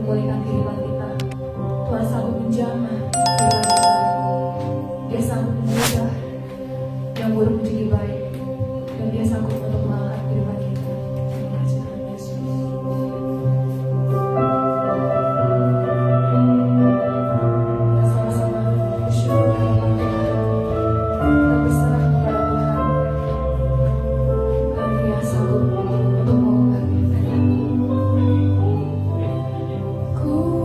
memulihkan kehidupan kita. Tuhan sanggup menjamah kehidupan kita. Dia sanggup mengubah yang buruk menjadi baik, dan Dia sanggup untuk mengangkat kehidupan kita. Terima kasih Tuhan Yesus. Kita sama-sama bersyukur kepada Tuhan. Kita berserah kepada Tuhan, karena Dia sanggup untuk mengubah kehidupan kita. Ku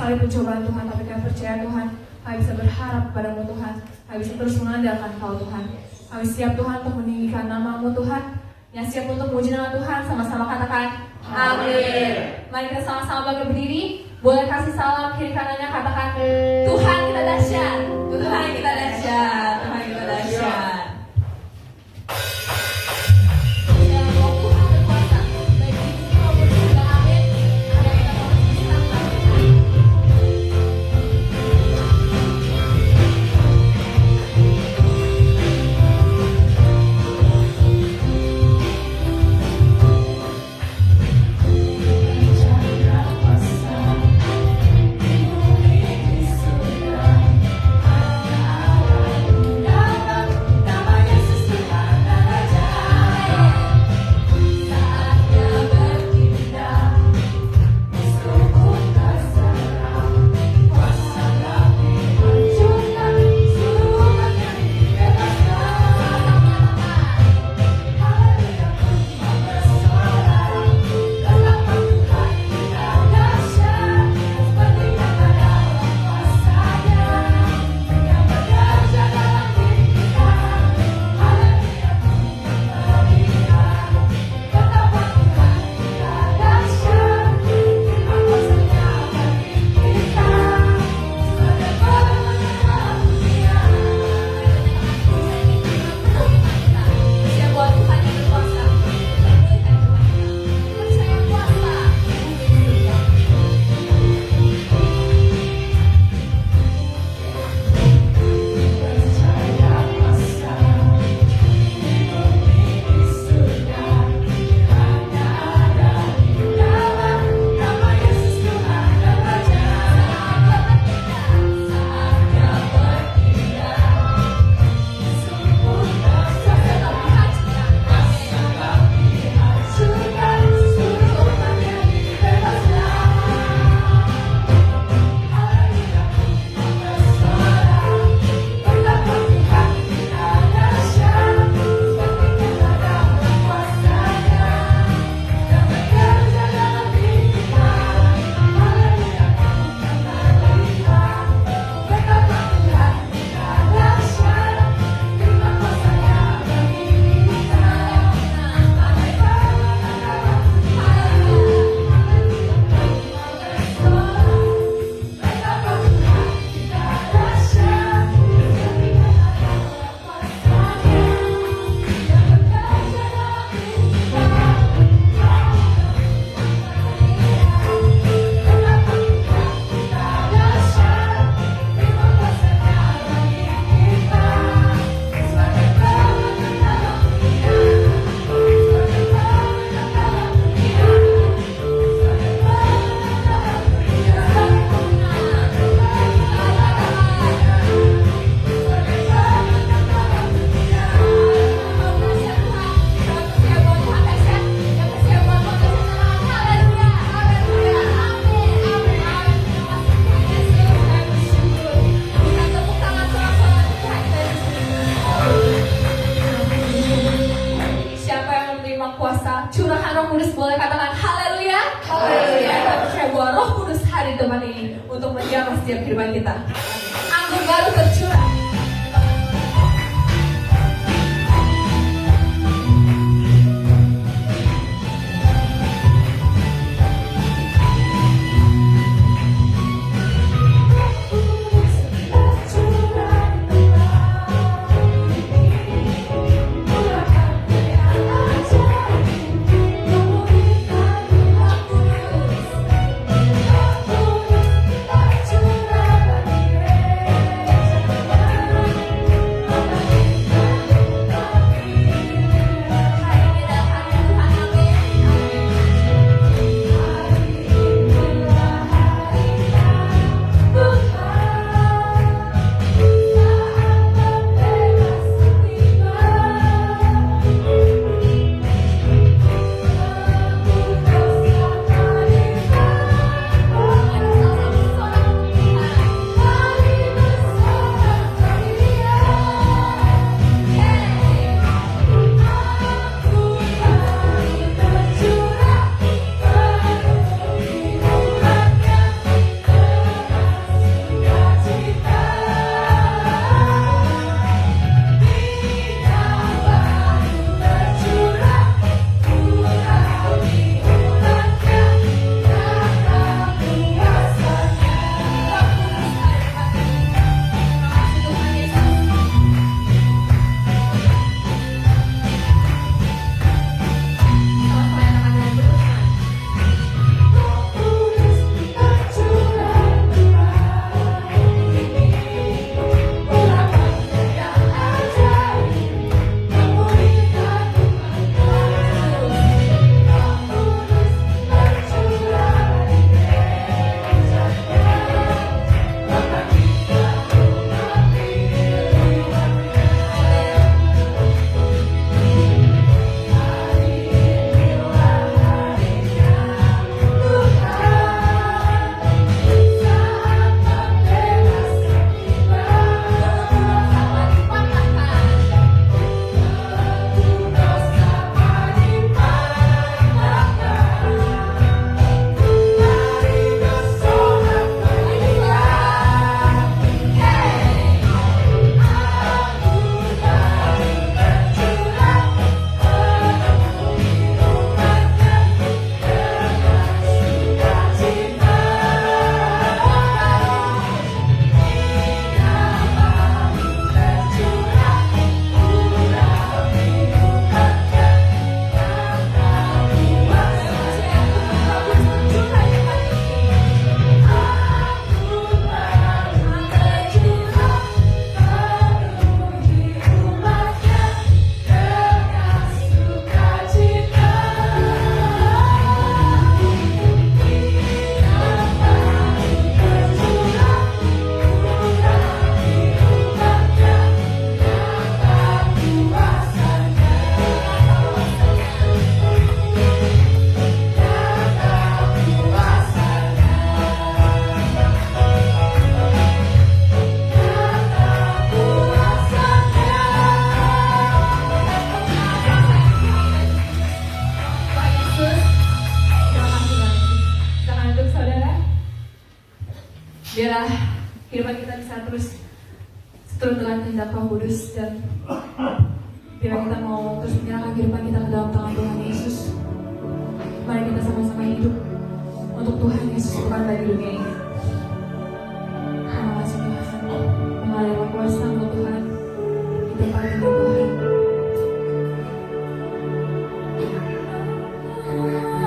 sekali pencobaan Tuhan, tapi kami percaya Tuhan, kami bisa berharap padamu Tuhan, kami bisa terus mengandalkan Kau Tuhan. Kami siap Tuhan untuk meninggikan nama-Mu Tuhan, yang siap untuk memuji nama Tuhan. Sama-sama katakan amin. Mari kita sama-sama berdiri. Boleh kasih salam kiri kanannya, katakan Tuhan kita dahsyat, Tuhan kita dahsyat, Tuhan kita dahsyat. Curahan Roh Kudus, boleh katakan haleluya. Haleluya. Kita percaya bahwa Roh Kudus hadir di tempat ini untuk menjamah setiap kehidupan kita. Anggur baru tercurah. Biarlah kehidupan kita bisa terus seturut dengan kehendak Roh Kudus, dan bila kita mau terus menyerahkan kehidupan kita ke dalam tangan Tuhan Yesus, mari kita sama-sama hidup untuk Tuhan Yesus, bukan bagi dunia ini. Terima kasih Tuhan, mengalir kuasa Tuhan, kita pakai Tuhan. Mengalir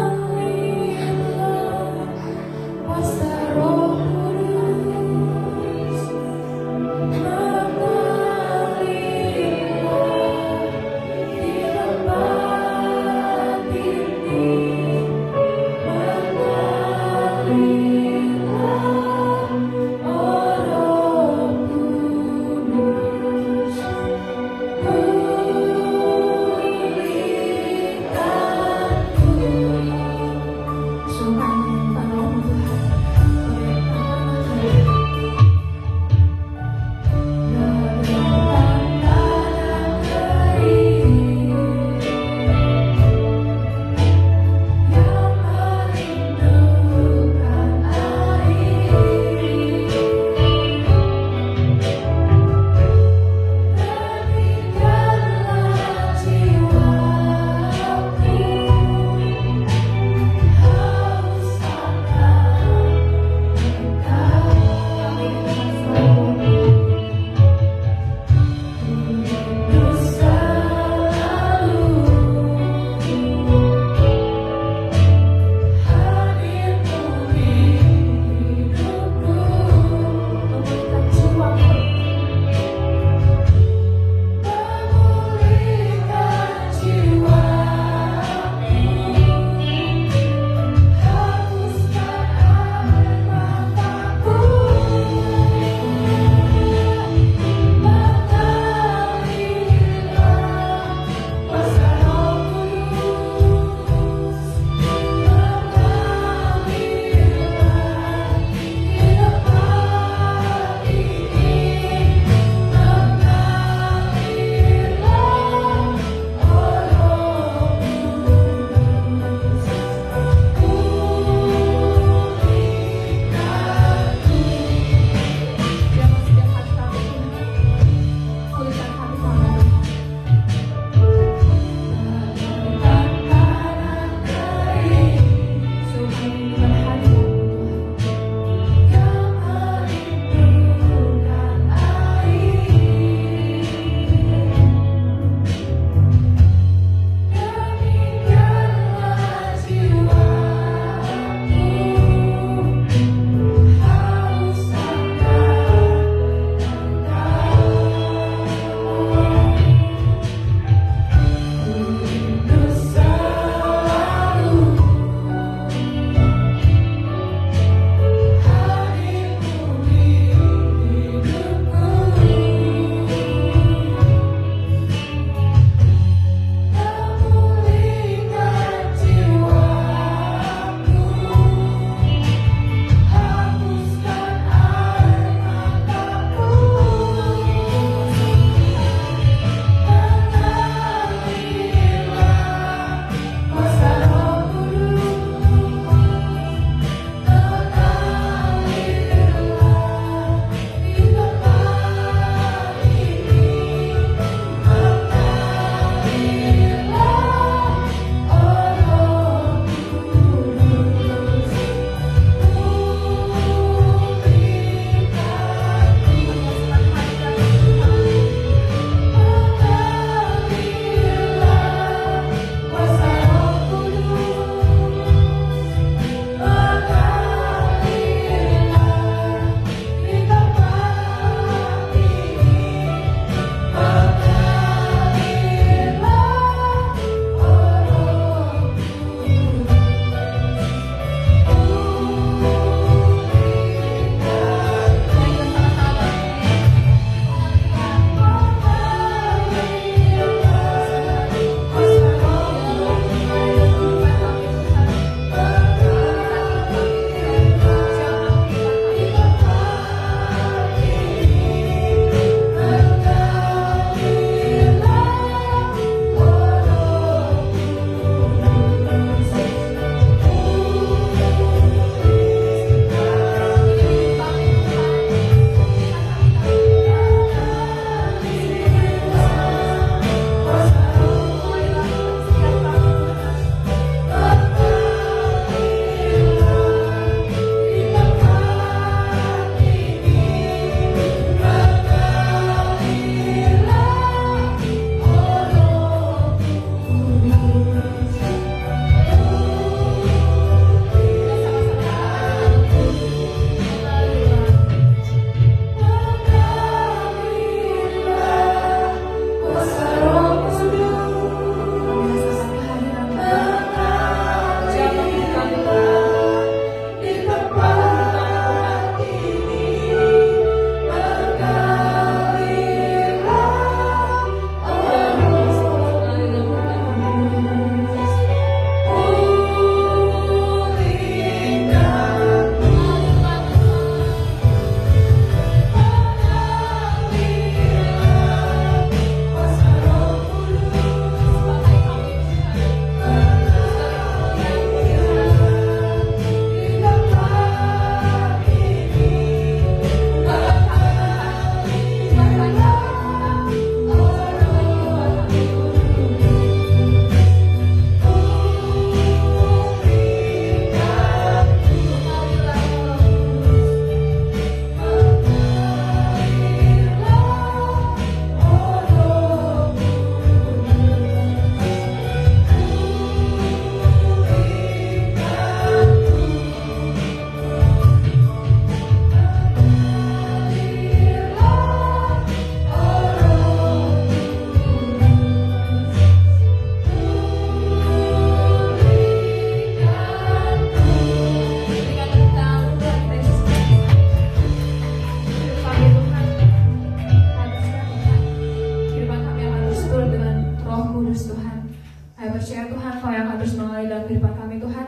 Tuhan, Kau yang akan terus mengalir dalam kehidupan kami Tuhan,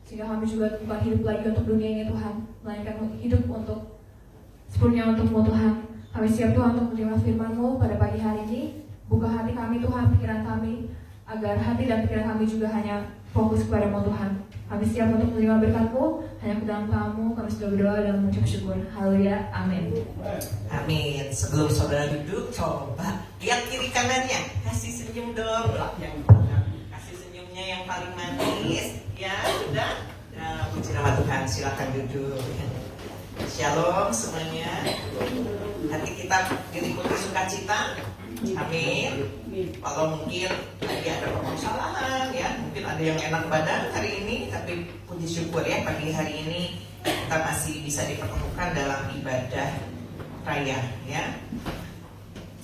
sehingga kami juga bukan hidup lagi untuk dunia ini Tuhan, melainkan hidup sepenuhnya untuk-Mu Tuhan. Kami siap Tuhan untuk menerima firman-Mu pada pagi hari ini. Buka hati kami Tuhan, pikiran kami, agar hati dan pikiran kami juga hanya fokus kepada-Mu Tuhan. Kami siap untuk menerima berkat-Mu, hanya ke dalam Kamu kami sudah berdoa dan mengucap syukur. Haleluya, amin. Amin. Sebelum saudara duduk, coba lihat kiri kanannya, kasih senyum dong. Kasih senyumnya yang paling manis. Ya, sudah. Nah, puji nama Tuhan, silakan duduk. Shalom semuanya. Hati kita diliputi sukacita. Amin. Kalau mungkin lagi ada permasalahan ya, mungkin ada yang enak badan hari ini, tapi puji syukur ya pagi hari ini kita masih bisa dipertemukan dalam ibadah raya ya.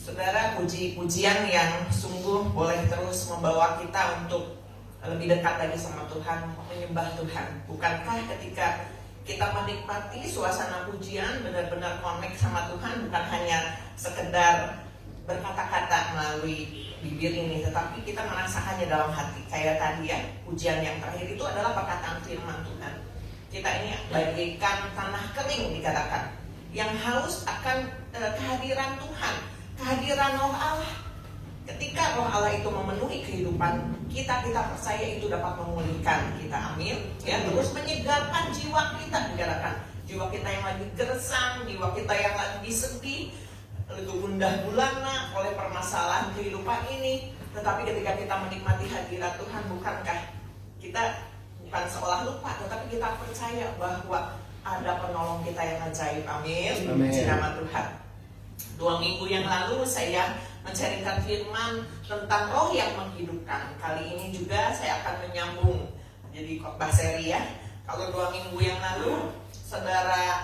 Saudara, puji-pujian yang sungguh boleh terus membawa kita untuk lebih dekat lagi sama Tuhan, menyembah Tuhan. Bukankah ketika kita menikmati suasana pujian, benar-benar connect sama Tuhan, bukan hanya sekedar berkata-kata melalui bibir ini, tetapi kita merasakannya dalam hati. Kayak tadi ya, pujian yang terakhir itu adalah perkataan firman Tuhan. Kita ini bagaikan tanah kering dikatakan, yang haus akan kehadiran Tuhan, kehadiran Roh Allah. Ketika Roh Allah itu memenuhi kehidupan kita, kita percaya itu dapat memulihkan kita, amin. Ya, terus menyegarkan jiwa kita dikatakan. Jiwa kita yang lagi gersang, jiwa kita yang lagi sedih, gundah gulana oleh permasalahan kehidupan ini. Tetapi ketika kita menikmati hadirat Tuhan, bukankah kita bukan seolah lupa, tetapi kita percaya bahwa ada penolong kita yang ajaib, amin. Puji nama Tuhan. 2 minggu yang lalu saya mencarikan firman tentang roh yang menghidupkan. Kali ini juga saya akan menyambung jadi khotbah seri ya. Kalau 2 minggu yang lalu saudara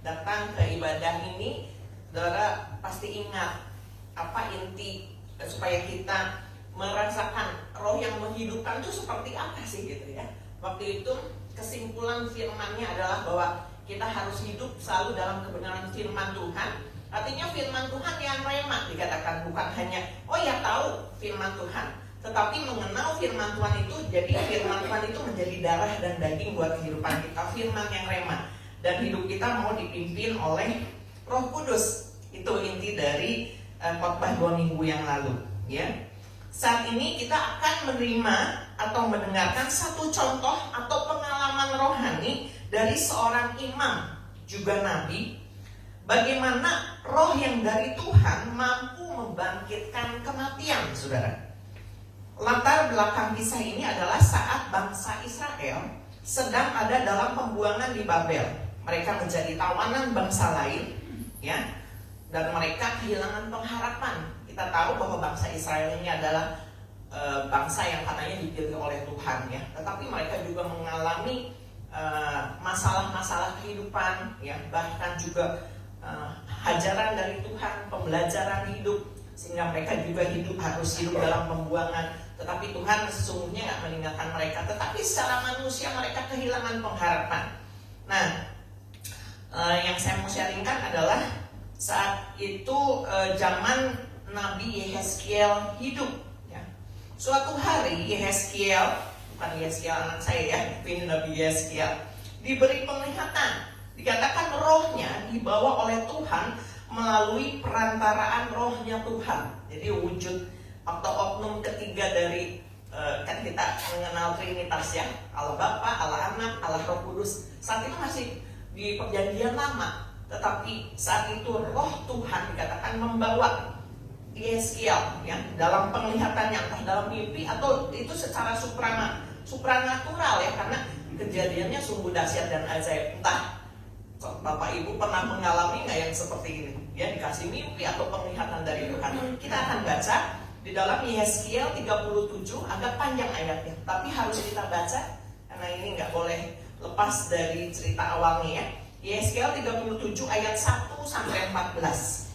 datang ke ibadah ini, saudara pasti ingat apa inti supaya kita merasakan roh yang menghidupkan itu seperti apa sih gitu ya. Waktu itu kesimpulan firmannya adalah bahwa kita harus hidup selalu dalam kebenaran firman Tuhan. Artinya firman Tuhan yang rema dikatakan, bukan hanya oh ya tahu firman Tuhan, tetapi mengenal firman Tuhan itu, jadi firman Tuhan itu menjadi darah dan daging buat kehidupan kita, firman yang rema. Dan hidup kita mau dipimpin oleh Roh Kudus. Itu inti dari khotbah 2 minggu yang lalu ya. Saat ini kita akan menerima atau mendengarkan satu contoh atau pengalaman rohani dari seorang imam juga nabi, bagaimana roh yang dari Tuhan mampu membangkitkan kematian, saudara. Latar belakang kisah ini adalah saat bangsa Israel sedang ada dalam pembuangan di Babel. Mereka menjadi tawanan bangsa lain ya, dan mereka kehilangan pengharapan. Kita tahu bahwa bangsa Israel ini adalah bangsa yang katanya dipilih oleh Tuhan ya, tetapi mereka juga mengalami masalah-masalah kehidupan ya, bahkan juga hajaran dari Tuhan, pembelajaran hidup, sehingga mereka juga harus hidup dalam pembuangan. Tetapi Tuhan sesungguhnya gak meninggalkan mereka, tetapi secara manusia mereka kehilangan pengharapan. Nah, yang saya mau sharingkan adalah saat itu zaman Nabi Yehezkiel hidup ya. Suatu hari Yehezkiel, bukan Yehezkiel anak saya ya, ini Nabi Yehezkiel, diberi penglihatan. Dikatakan rohnya dibawa oleh Tuhan melalui perantaraan rohnya Tuhan. Jadi wujud atau oknum ketiga dari kan kita mengenal Trinitas ya, Allah Bapa, Allah Anak, Allah Roh Kudus. Saat itu masih di perjanjian lama, tetapi saat itu roh Tuhan dikatakan membawa Yehezkiel ya, dalam penglihatannya, entah dalam mimpi atau itu secara supranatural ya, karena kejadiannya sungguh dahsyat dan ajaib. Entah Bapak Ibu pernah mengalami nggak yang seperti ini ya, dikasih mimpi atau penglihatan dari Tuhan. Kita akan baca di dalam Yehezkiel 37, agak panjang ayatnya, tapi harus kita baca karena ini nggak boleh lepas dari cerita awalnya ya. Yehezkiel 37 ayat 1 sampai 14.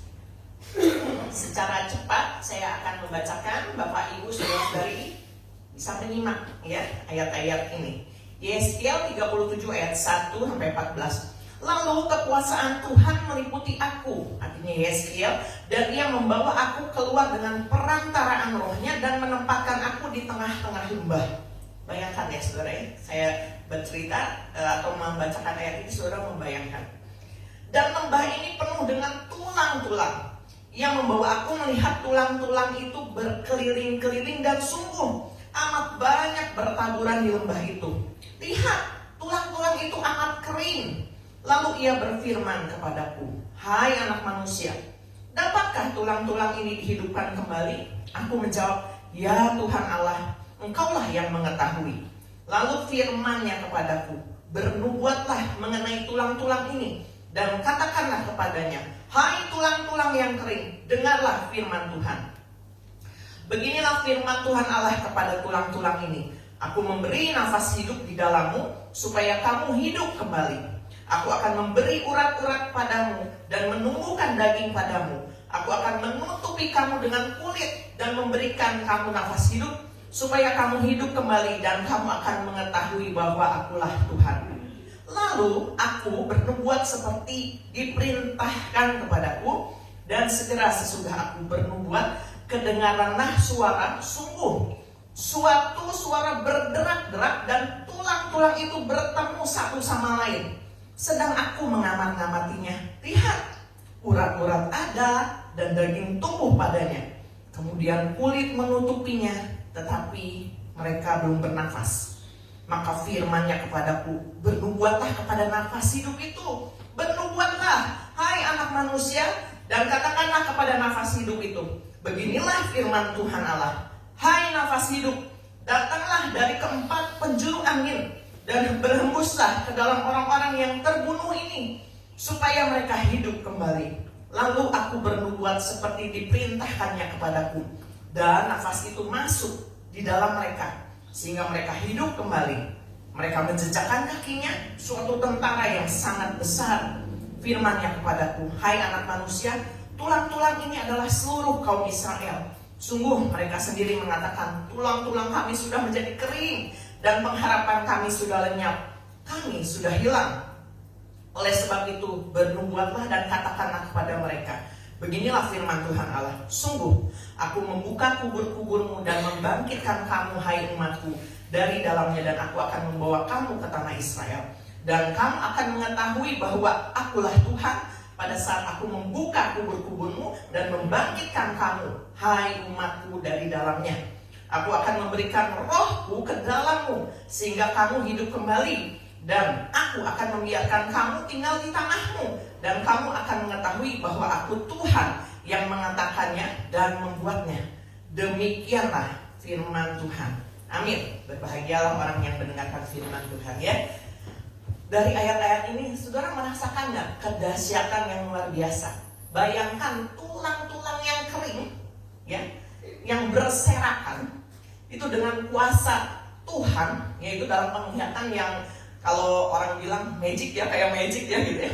Secara cepat saya akan membacakan, Bapak Ibu saudara-saudari bisa menyimak ya ayat-ayat ini. Yehezkiel 37 ayat 1 sampai 14. Lalu kekuasaan Tuhan meliputi aku, artinya Yeskiel, dan ia membawa aku keluar dengan perantaraan rohnya dan menempatkan aku di tengah-tengah lembah. Bayangkan ya saudara ya, saya bercerita atau membacakan ayat ini, saudara membayangkan. Dan lembah ini penuh dengan tulang-tulang. Ia membawa aku melihat tulang-tulang itu berkeliling-keliling dan sungguh amat banyak bertaburan di lembah itu. Lihat, tulang-tulang itu amat kering. Lalu ia berfirman kepadaku, hai anak manusia, dapatkah tulang-tulang ini dihidupkan kembali? Aku menjawab, ya Tuhan Allah, Engkaulah yang mengetahui. Lalu firman-Nya kepadaku, bernubuatlah mengenai tulang-tulang ini, dan katakanlah kepadanya, hai tulang-tulang yang kering, dengarlah firman Tuhan. Beginilah firman Tuhan Allah kepada tulang-tulang ini, aku memberi nafas hidup di dalammu, supaya kamu hidup kembali. Aku akan memberi urat-urat padamu dan menumbuhkan daging padamu. Aku akan menutupi kamu dengan kulit dan memberikan kamu nafas hidup, supaya kamu hidup kembali dan kamu akan mengetahui bahwa akulah Tuhan. Lalu aku bernubuat seperti diperintahkan kepadaku, dan segera sesudah aku bernubuat, kedengaranlah suara, sungguh suatu suara berderak-derak, dan tulang-tulang itu bertemu satu sama lain. Sedang aku mengamat-ngamatinya, lihat, urat-urat ada dan daging tumbuh padanya. Kemudian kulit menutupinya, tetapi mereka belum bernafas. Maka firman-Nya kepadaku, bernubuatlah kepada nafas hidup itu. Bernubuatlah, hai anak manusia, dan katakanlah kepada nafas hidup itu, beginilah firman Tuhan Allah, hai nafas hidup, datanglah dari keempat penjuru angin, dan berhembuslah ke dalam orang-orang yang terbunuh ini, supaya mereka hidup kembali. Lalu aku bernubuat seperti diperintahkannya kepadaku, dan nafas itu masuk di dalam mereka, sehingga mereka hidup kembali. Mereka menjejakkan kakinya, suatu tentara yang sangat besar. Firman-Nya kepadaku, hai anak manusia, tulang-tulang ini adalah seluruh kaum Israel. Sungguh mereka sendiri mengatakan, tulang-tulang kami sudah menjadi kering, dan pengharapan kami sudah lenyap, kami sudah hilang. Oleh sebab itu bernubuatlah dan katakanlah kepada mereka, beginilah firman Tuhan Allah, sungguh aku membuka kubur-kuburmu dan membangkitkan kamu, hai umatku, dari dalamnya, dan aku akan membawa kamu ke tanah Israel. Dan kamu akan mengetahui bahwa akulah Tuhan pada saat aku membuka kubur-kuburmu dan membangkitkan kamu, hai umatku, dari dalamnya. Aku akan memberikan rohku ke dalammu, sehingga kamu hidup kembali. Dan aku akan membiarkan kamu tinggal di tanahmu, dan kamu akan mengetahui bahwa aku Tuhan yang mengatakannya dan membuatnya. Demikianlah firman Tuhan. Amin. Berbahagialah orang yang mendengarkan firman Tuhan ya. Dari ayat-ayat ini, saudara merasakan nggak kedahsyatan yang luar biasa? Bayangkan tulang-tulang yang kering, ya, yang berserakan, itu dengan kuasa Tuhan, yaitu dalam penglihatan yang kalau orang bilang magic ya, kayak magic ya gitu ya.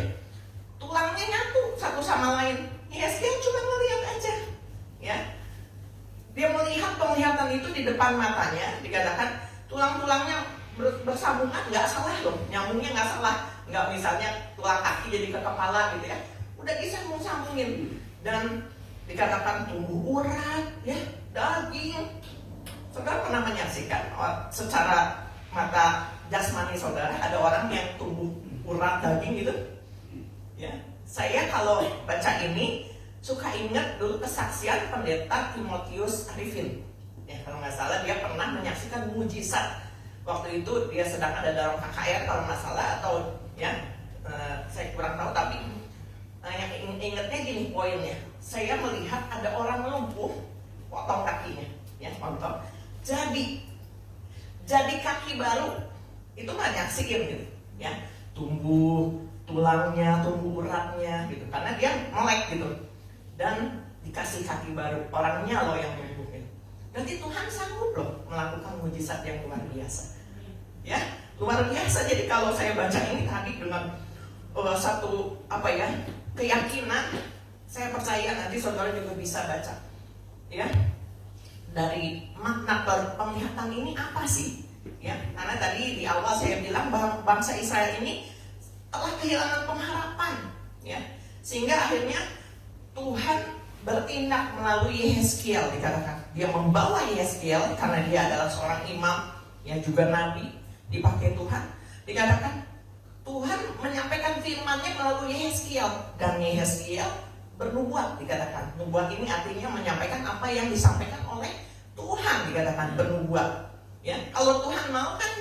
Tulangnya nyatu satu sama lain. Yeskiel cuma ngelihat aja, ya. Dia melihat penglihatan itu di depan matanya, dikatakan tulang-tulangnya bersambungan, nggak salah loh, nyambungnya nggak salah, nggak misalnya tulang kaki jadi ke kepala gitu ya, udah disambung-sambungin, dan dikatakan tumbuh urat, ya, daging. Saudara pernah menyaksikan secara mata jasmani saudara ada orang yang tumbuh urat daging gitu, ya? Saya kalau baca ini suka ingat dulu kesaksian pendeta Timotius Arifin, ya kalau nggak salah dia pernah menyaksikan mujizat. Waktu itu dia sedang ada dalam KKR kalau nggak salah, atau ya saya kurang tahu, tapi yang ingetnya gini poinnya, saya melihat ada orang lumpuh, potong kakinya, ya potong, jadi kaki baru, itu nggak nyaksiin gitu, ya tumbuh tulangnya, tumbuh uratnya gitu, karena dia melek gitu, dan dikasih kaki baru, orangnya loh yang lumpuhin. Berarti Tuhan sanggup loh melakukan mujizat yang luar biasa. Ya, luar biasa. Jadi kalau saya baca ini tadi dengan satu keyakinan, saya percaya nanti saudara juga bisa baca. Ya. Dari makna penglihatan ini apa sih? Ya, karena tadi di awal saya bilang bahwa bangsa Israel ini telah kehilangan pengharapan, ya. Sehingga akhirnya Tuhan bertindak melalui Yehezkiel, dikatakan dia membawa Yehezkiel karena dia adalah seorang imam yang juga nabi dipakai Tuhan. Dikatakan Tuhan menyampaikan firman-Nya melalui Yehezkiel, dan Yehezkiel bernubuat. Dikatakan nubuat ini artinya menyampaikan apa yang disampaikan oleh Tuhan, dikatakan bernubuat. Ya, kalau Tuhan mau kan,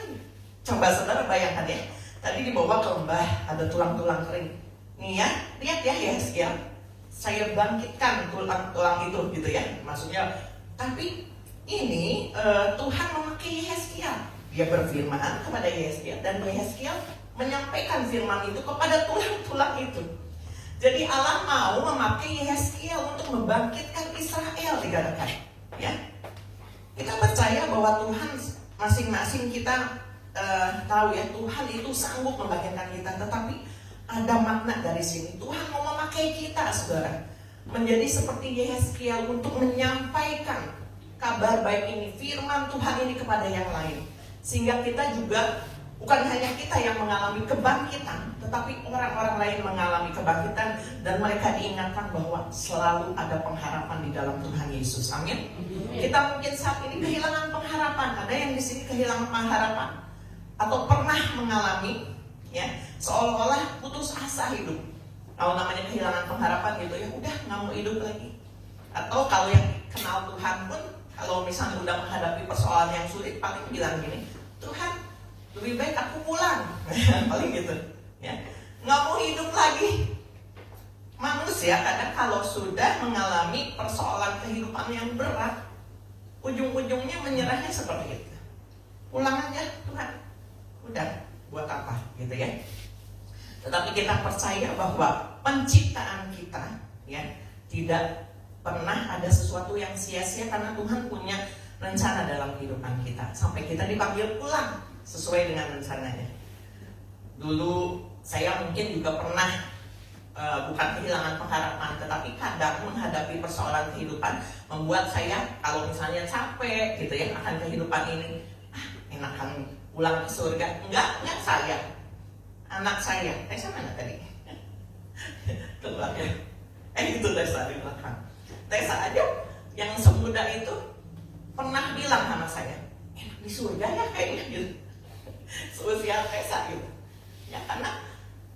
coba saudara bayangkan ya, tadi dibawa ke lembah ada tulang-tulang kering. Nih ya, lihat ya Yehezkiel, saya bangkitkan tulang-tulang itu, gitu ya. Maksudnya, tapi ini Tuhan memakai Yehezkiel. Dia berfirman kepada Yehezkiel, dan Yehezkiel menyampaikan firman itu kepada tulang-tulang itu. Jadi Allah mau memakai Yehezkiel untuk membangkitkan Israel, dikatakan. Ya, kita percaya bahwa Tuhan, masing-masing kita tahu ya, Tuhan itu sanggup membangkitkan kita. Tetapi ada makna dari sini. Tuhan mau memakai kita, saudara, menjadi seperti Yehezkiel untuk menyampaikan kabar baik ini, firman Tuhan ini kepada yang lain. Sehingga kita juga, bukan hanya kita yang mengalami kebangkitan, tetapi orang-orang lain mengalami kebangkitan, dan mereka diingatkan bahwa selalu ada pengharapan di dalam Tuhan Yesus. Amin. Kita mungkin saat ini kehilangan pengharapan. Ada yang di sini kehilangan pengharapan atau pernah mengalami, ya, seolah-olah putus asa hidup. Kalau namanya kehilangan pengharapan gitu ya, udah nggak mau hidup lagi. Atau kalau yang kenal Tuhan pun, kalau misalnya udah menghadapi persoalan yang sulit, paling bilang gini, Tuhan, lebih baik aku pulang. Paling gitu, ya, nggak mau hidup lagi. Manusia kadang kalau sudah mengalami persoalan kehidupan yang berat, ujung-ujungnya menyerahnya seperti itu. Pulang aja Tuhan, udah buat apa, gitu ya. Tetapi kita percaya bahwa penciptaan kita, ya, tidak pernah ada sesuatu yang sia-sia, karena Tuhan punya rencana dalam kehidupan kita. Sampai kita dipanggil pulang sesuai dengan rencananya. Dulu saya mungkin juga pernah bukan kehilangan pengharapan, tetapi kadang menghadapi persoalan kehidupan membuat saya, kalau misalnya capek gitu ya akan kehidupan ini, enakan pulang ke surga. Enggak saya, anak saya, Tessa mana tadi? Keluar ya. Itu Tessa di belakang. Tessa aja yang semuda itu pernah bilang sama saya, enak di surga ya kayaknya gitu. Seusia Tessa gitu. Ya, karena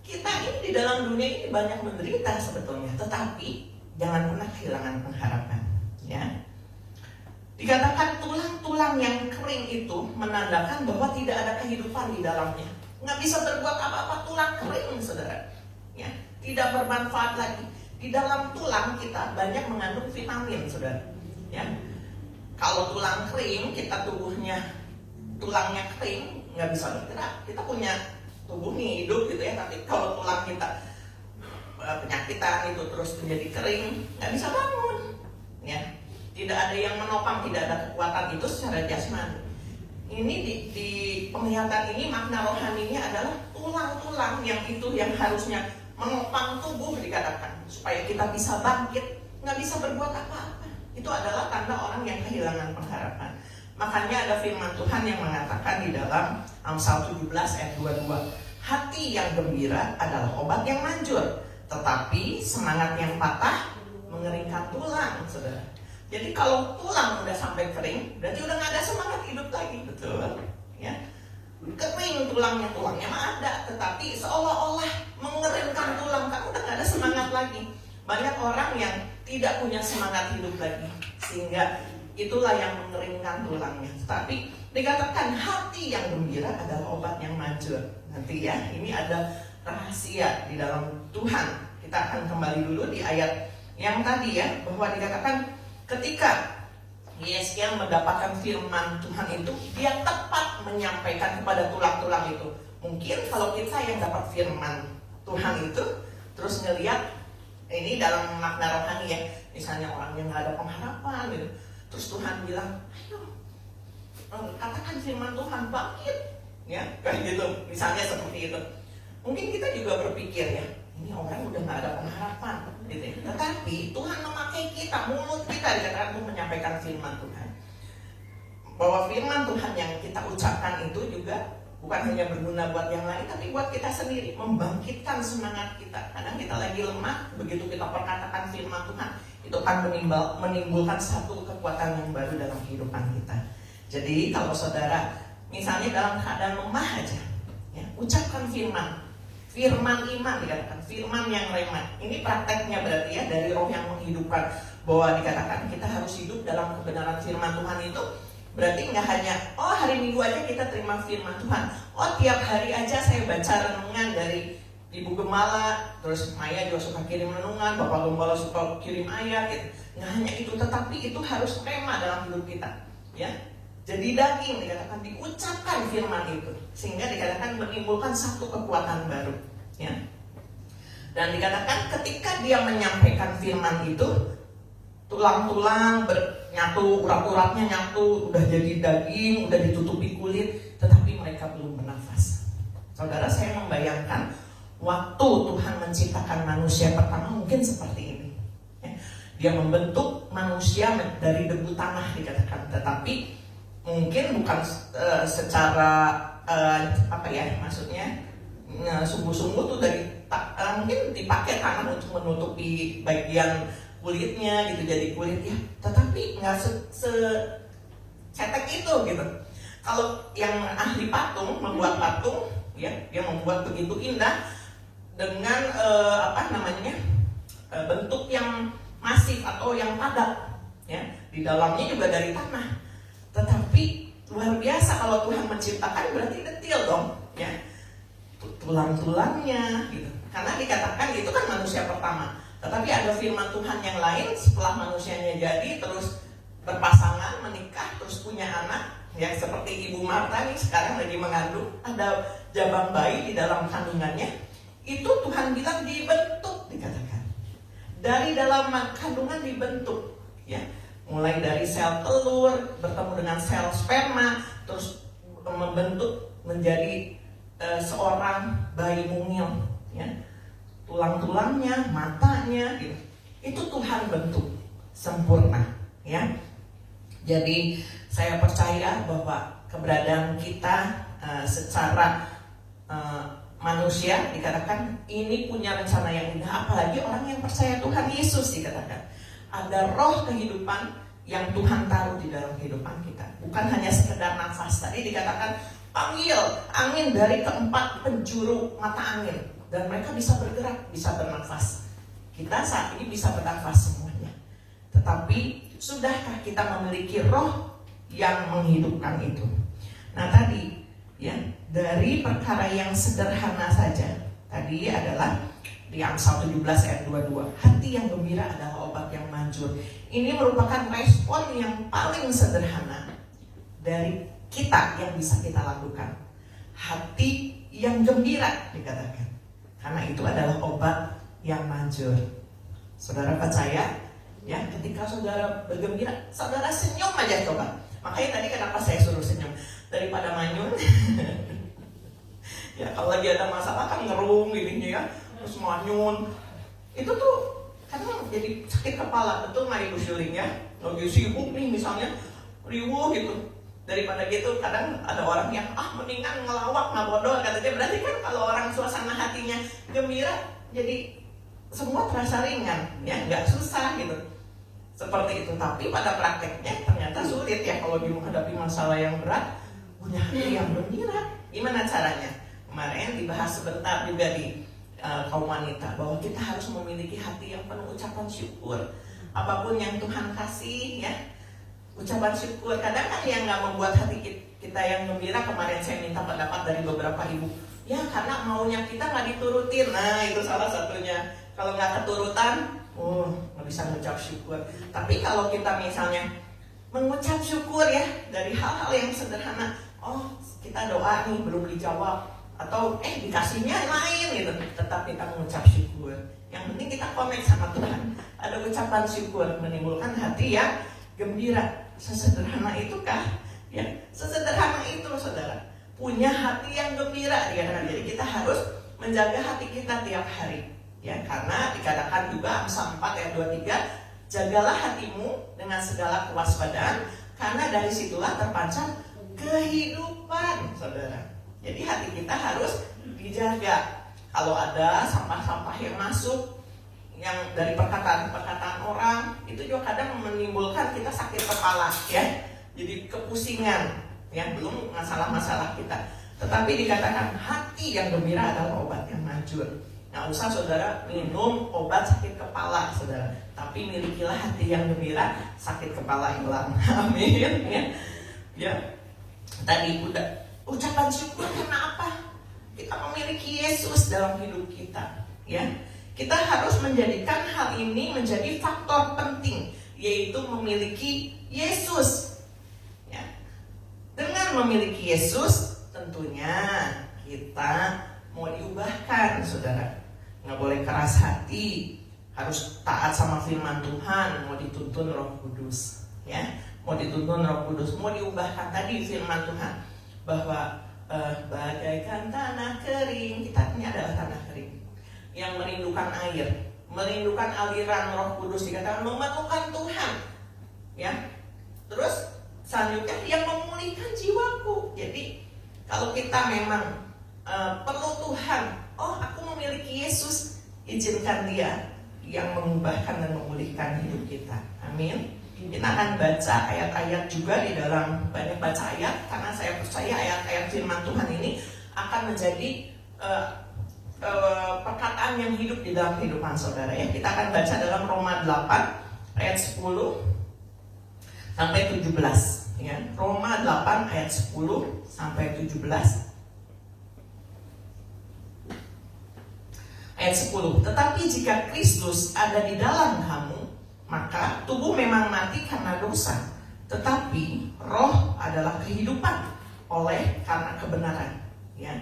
kita ini di dalam dunia ini banyak menderita sebetulnya, tetapi jangan pernah kehilangan pengharapan, ya. Dikatakan tulang-tulang yang kering itu menandakan bahwa tidak ada kehidupan di dalamnya. Nggak bisa berbuat apa-apa, tulang kering, saudara. Ya, tidak bermanfaat lagi. Di dalam tulang kita banyak mengandung vitamin, saudara. Ya, kalau tulang kering, kita tulangnya kering, nggak bisa bergerak. Kita punya tubuh nih hidup gitu ya, tapi kalau tulang kita penyakitan itu terus menjadi kering, nggak bisa bangun. Ya, tidak ada yang menopang, tidak ada kekuatan itu secara jasmani. Ini di penglihatan ini makna rohaninya adalah tulang-tulang yang itu yang harusnya menopang tubuh, dikatakan supaya kita bisa bangkit, nggak bisa berbuat apa-apa. Itu adalah tanda orang yang kehilangan pengharapan. Makanya ada firman Tuhan yang mengatakan di dalam Amsal 17 ayat 22, hati yang gembira adalah obat yang manjur, tetapi semangat yang patah mengeringkan tulang, saudara. Jadi kalau tulang udah sampai kering, berarti udah nggak ada semangat hidup lagi, betul? Ya, kering tulangnya mah ada, tetapi seolah-olah mengeringkan tulang, kan udah nggak ada semangat lagi. Banyak orang yang tidak punya semangat hidup lagi, sehingga itulah yang mengeringkan tulangnya. Tapi dikatakan hati yang gembira adalah obat yang manjur. Nanti ya, ini ada rahasia di dalam Tuhan. Kita akan kembali dulu di ayat yang tadi ya, bahwa dikatakan ketika Yehezkiel mendapatkan firman Tuhan itu, dia tepat menyampaikan kepada tulang-tulang itu. Mungkin kalau kita yang dapat firman Tuhan itu, terus ngelihat ini dalam makna rohani ya, misalnya orang yang nggak ada pengharapan gitu, terus Tuhan bilang, ayo katakan firman Tuhan, bangkit, ya kayak gitu, misalnya seperti itu. Mungkin kita juga berpikir ya, ini orang udah nggak ada pengharapan, gitu ya. Tetapi Tuhan memakai kita, mulut kita dikatakan untuk menyampaikan firman Tuhan. Bahwa firman Tuhan yang kita ucapkan itu juga bukan hanya berguna buat yang lain, tapi buat kita sendiri, membangkitkan semangat kita. Kadang kita lagi lemah, begitu kita perkatakan firman Tuhan, itu akan menimbulkan satu kekuatan yang baru dalam kehidupan kita. Jadi kalau saudara misalnya dalam keadaan lemah aja, ya, ucapkan firman iman dikatakan, firman yang rema. Ini prakteknya berarti ya, dari roh yang menghidupkan, bahwa dikatakan kita harus hidup dalam kebenaran firman Tuhan itu. Berarti nggak hanya, oh hari Minggu aja kita terima firman Tuhan, oh tiap hari aja saya baca renungan dari Ibu Gembala, terus Maya juga suka kirim renungan, Bapak Gembala suka kirim ayat gitu. Nggak hanya itu, tetapi itu harus rema dalam hidup kita, ya. Jadi daging dikatakan, diucapkan firman itu, sehingga dikatakan menimbulkan satu kekuatan baru, ya. Dan dikatakan ketika dia menyampaikan firman itu, tulang-tulang nyatu, urat-uratnya nyatu, udah jadi daging, udah ditutupi kulit, tetapi mereka belum bernafas. Saudara, saya membayangkan waktu Tuhan menciptakan manusia pertama mungkin seperti ini, ya. Dia membentuk manusia dari debu tanah dikatakan, tetapi mungkin bukan secara maksudnya sungguh-sungguh tuh dari mungkin dipakai tanah untuk menutupi bagian kulitnya gitu, jadi kulit ya, tetapi nggak secetek itu gitu. Kalau yang ahli patung membuat patung, ya, dia membuat begitu indah dengan bentuk yang masif atau yang padat, ya, di dalamnya juga dari tanah. Tetapi luar biasa kalau Tuhan menciptakan, berarti detail dong, ya, tulang-tulangnya gitu. Karena dikatakan itu kan manusia pertama. Tetapi ada firman Tuhan yang lain setelah manusianya jadi, terus berpasangan, menikah, terus punya anak, ya, seperti Ibu Marta nih sekarang lagi mengandung, ada jabang bayi di dalam kandungannya. Itu Tuhan bilang dibentuk, dikatakan. Dari dalam kandungan dibentuk, ya. Mulai dari sel telur bertemu dengan sel sperma, terus membentuk menjadi seorang bayi mungil, ya. Tulang-tulangnya, matanya, gitu. Itu Tuhan bentuk sempurna, ya. Jadi saya percaya bahwa keberadaan kita secara manusia dikatakan ini punya rencana yang indah, apalagi orang yang percaya Tuhan Yesus dikatakan. Ada roh kehidupan yang Tuhan taruh di dalam kehidupan kita. Bukan hanya sekedar nafas. Tadi dikatakan panggil angin dari keempat penjuru mata angin, dan mereka bisa bergerak, bisa bernafas. Kita saat ini bisa bernafas semuanya. Tetapi sudahkah kita memiliki roh yang menghidupkan itu? Nah tadi, ya, dari perkara yang sederhana saja, tadi adalah di Amsal 17 ayat 22, hati yang gembira adalah obat yang manjur. Ini merupakan respon yang paling sederhana dari kita yang bisa kita lakukan. Hati yang gembira dikatakan, karena itu adalah obat yang manjur. Saudara percaya, ya, ketika saudara bergembira, saudara senyum aja coba. Makanya tadi kenapa saya suruh senyum, daripada manyun. Ya, kalau lagi ada masalah kan ngerung gini ya, terus manyun, itu tuh kadang jadi sakit kepala. Betul nggak Ibu Syuling ya? Lagi sibuk nih misalnya, riuh gitu. Daripada gitu kadang ada orang yang mendingan ngelawak, nggak bodoh katanya. Berarti kan kalau orang suasana hatinya gembira, jadi semua terasa ringan, ya, nggak susah gitu. Seperti itu. Tapi pada prakteknya ternyata sulit ya kalau menghadapi masalah yang berat. Punya hati yang gembira, gimana caranya? Kemarin dibahas sebentar juga di kaum wanita, bahwa kita harus memiliki hati yang penuh ucapan syukur. Apapun yang Tuhan kasih, ya, ucapan syukur. Kadang kan yang nggak membuat hati kita yang gembira, kemarin saya minta pendapat dari beberapa ibu, ya karena maunya kita nggak diturutin. Nah itu salah satunya. Kalau nggak keturutan, nggak bisa mengucap syukur. Tapi kalau kita misalnya mengucap syukur, ya, dari hal-hal yang sederhana, kita doa nih belum dijawab, atau dikasihnya lain gitu, tetap kita mengucap syukur. Yang penting kita connect sama Tuhan. Ada ucapan syukur menimbulkan hati yang gembira. Sesederhana itukah? Ya, sesederhana itu saudara. Punya hati yang gembira, ya. Jadi kita harus menjaga hati kita tiap hari, ya, karena dikatakan juga Amsal 4 ayat 23, jagalah hatimu dengan segala kewaspadaan, karena dari situlah terpancar kehidupan, saudara. Jadi hati kita harus dijaga. Kalau ada sampah-sampah yang masuk, yang dari perkataan-perkataan orang, itu juga kadang menimbulkan kita sakit kepala, ya. Jadi kepusingan, ya, belum masalah-masalah kita. Tetapi dikatakan hati yang gembira adalah obat yang manjur. Nggak usah saudara minum obat sakit kepala, saudara. Tapi milikilah hati yang gembira, sakit kepala hilang. Amin. Ya. Tadi udah ucapan syukur karena apa? Kita memiliki Yesus dalam hidup kita. Ya, kita harus menjadikan hal ini menjadi faktor penting, yaitu memiliki Yesus. Ya. Dengan memiliki Yesus, tentunya kita mau diubahkan, saudara. Nggak boleh keras hati, harus taat sama firman Tuhan, mau dituntun Roh Kudus, ya, mau dituntun Roh Kudus, mau diubahkan tadi firman Tuhan bahwa bagaikan tanah kering, kita ini adalah tanah kering yang merindukan air, merindukan aliran Roh Kudus, dikatakan memerlukan Tuhan, ya. Terus selanjutnya yang memulihkan jiwaku. Jadi kalau kita memang perlu Tuhan, oh aku memiliki Yesus, izinkan Dia yang mengubahkan dan memulihkan hidup kita. Amin. Kita akan baca ayat-ayat juga di dalam, banyak baca ayat, karena saya percaya ayat-ayat firman Tuhan ini akan menjadi perkataan yang hidup di dalam kehidupan saudara, ya. Kita akan baca dalam Roma 8 ayat 10 sampai 17, ya. Roma 8 ayat 10 sampai 17. Ayat 10. Tetapi jika Kristus ada di dalam kamu, maka tubuh memang mati karena dosa, tetapi roh adalah kehidupan oleh karena kebenaran, ya.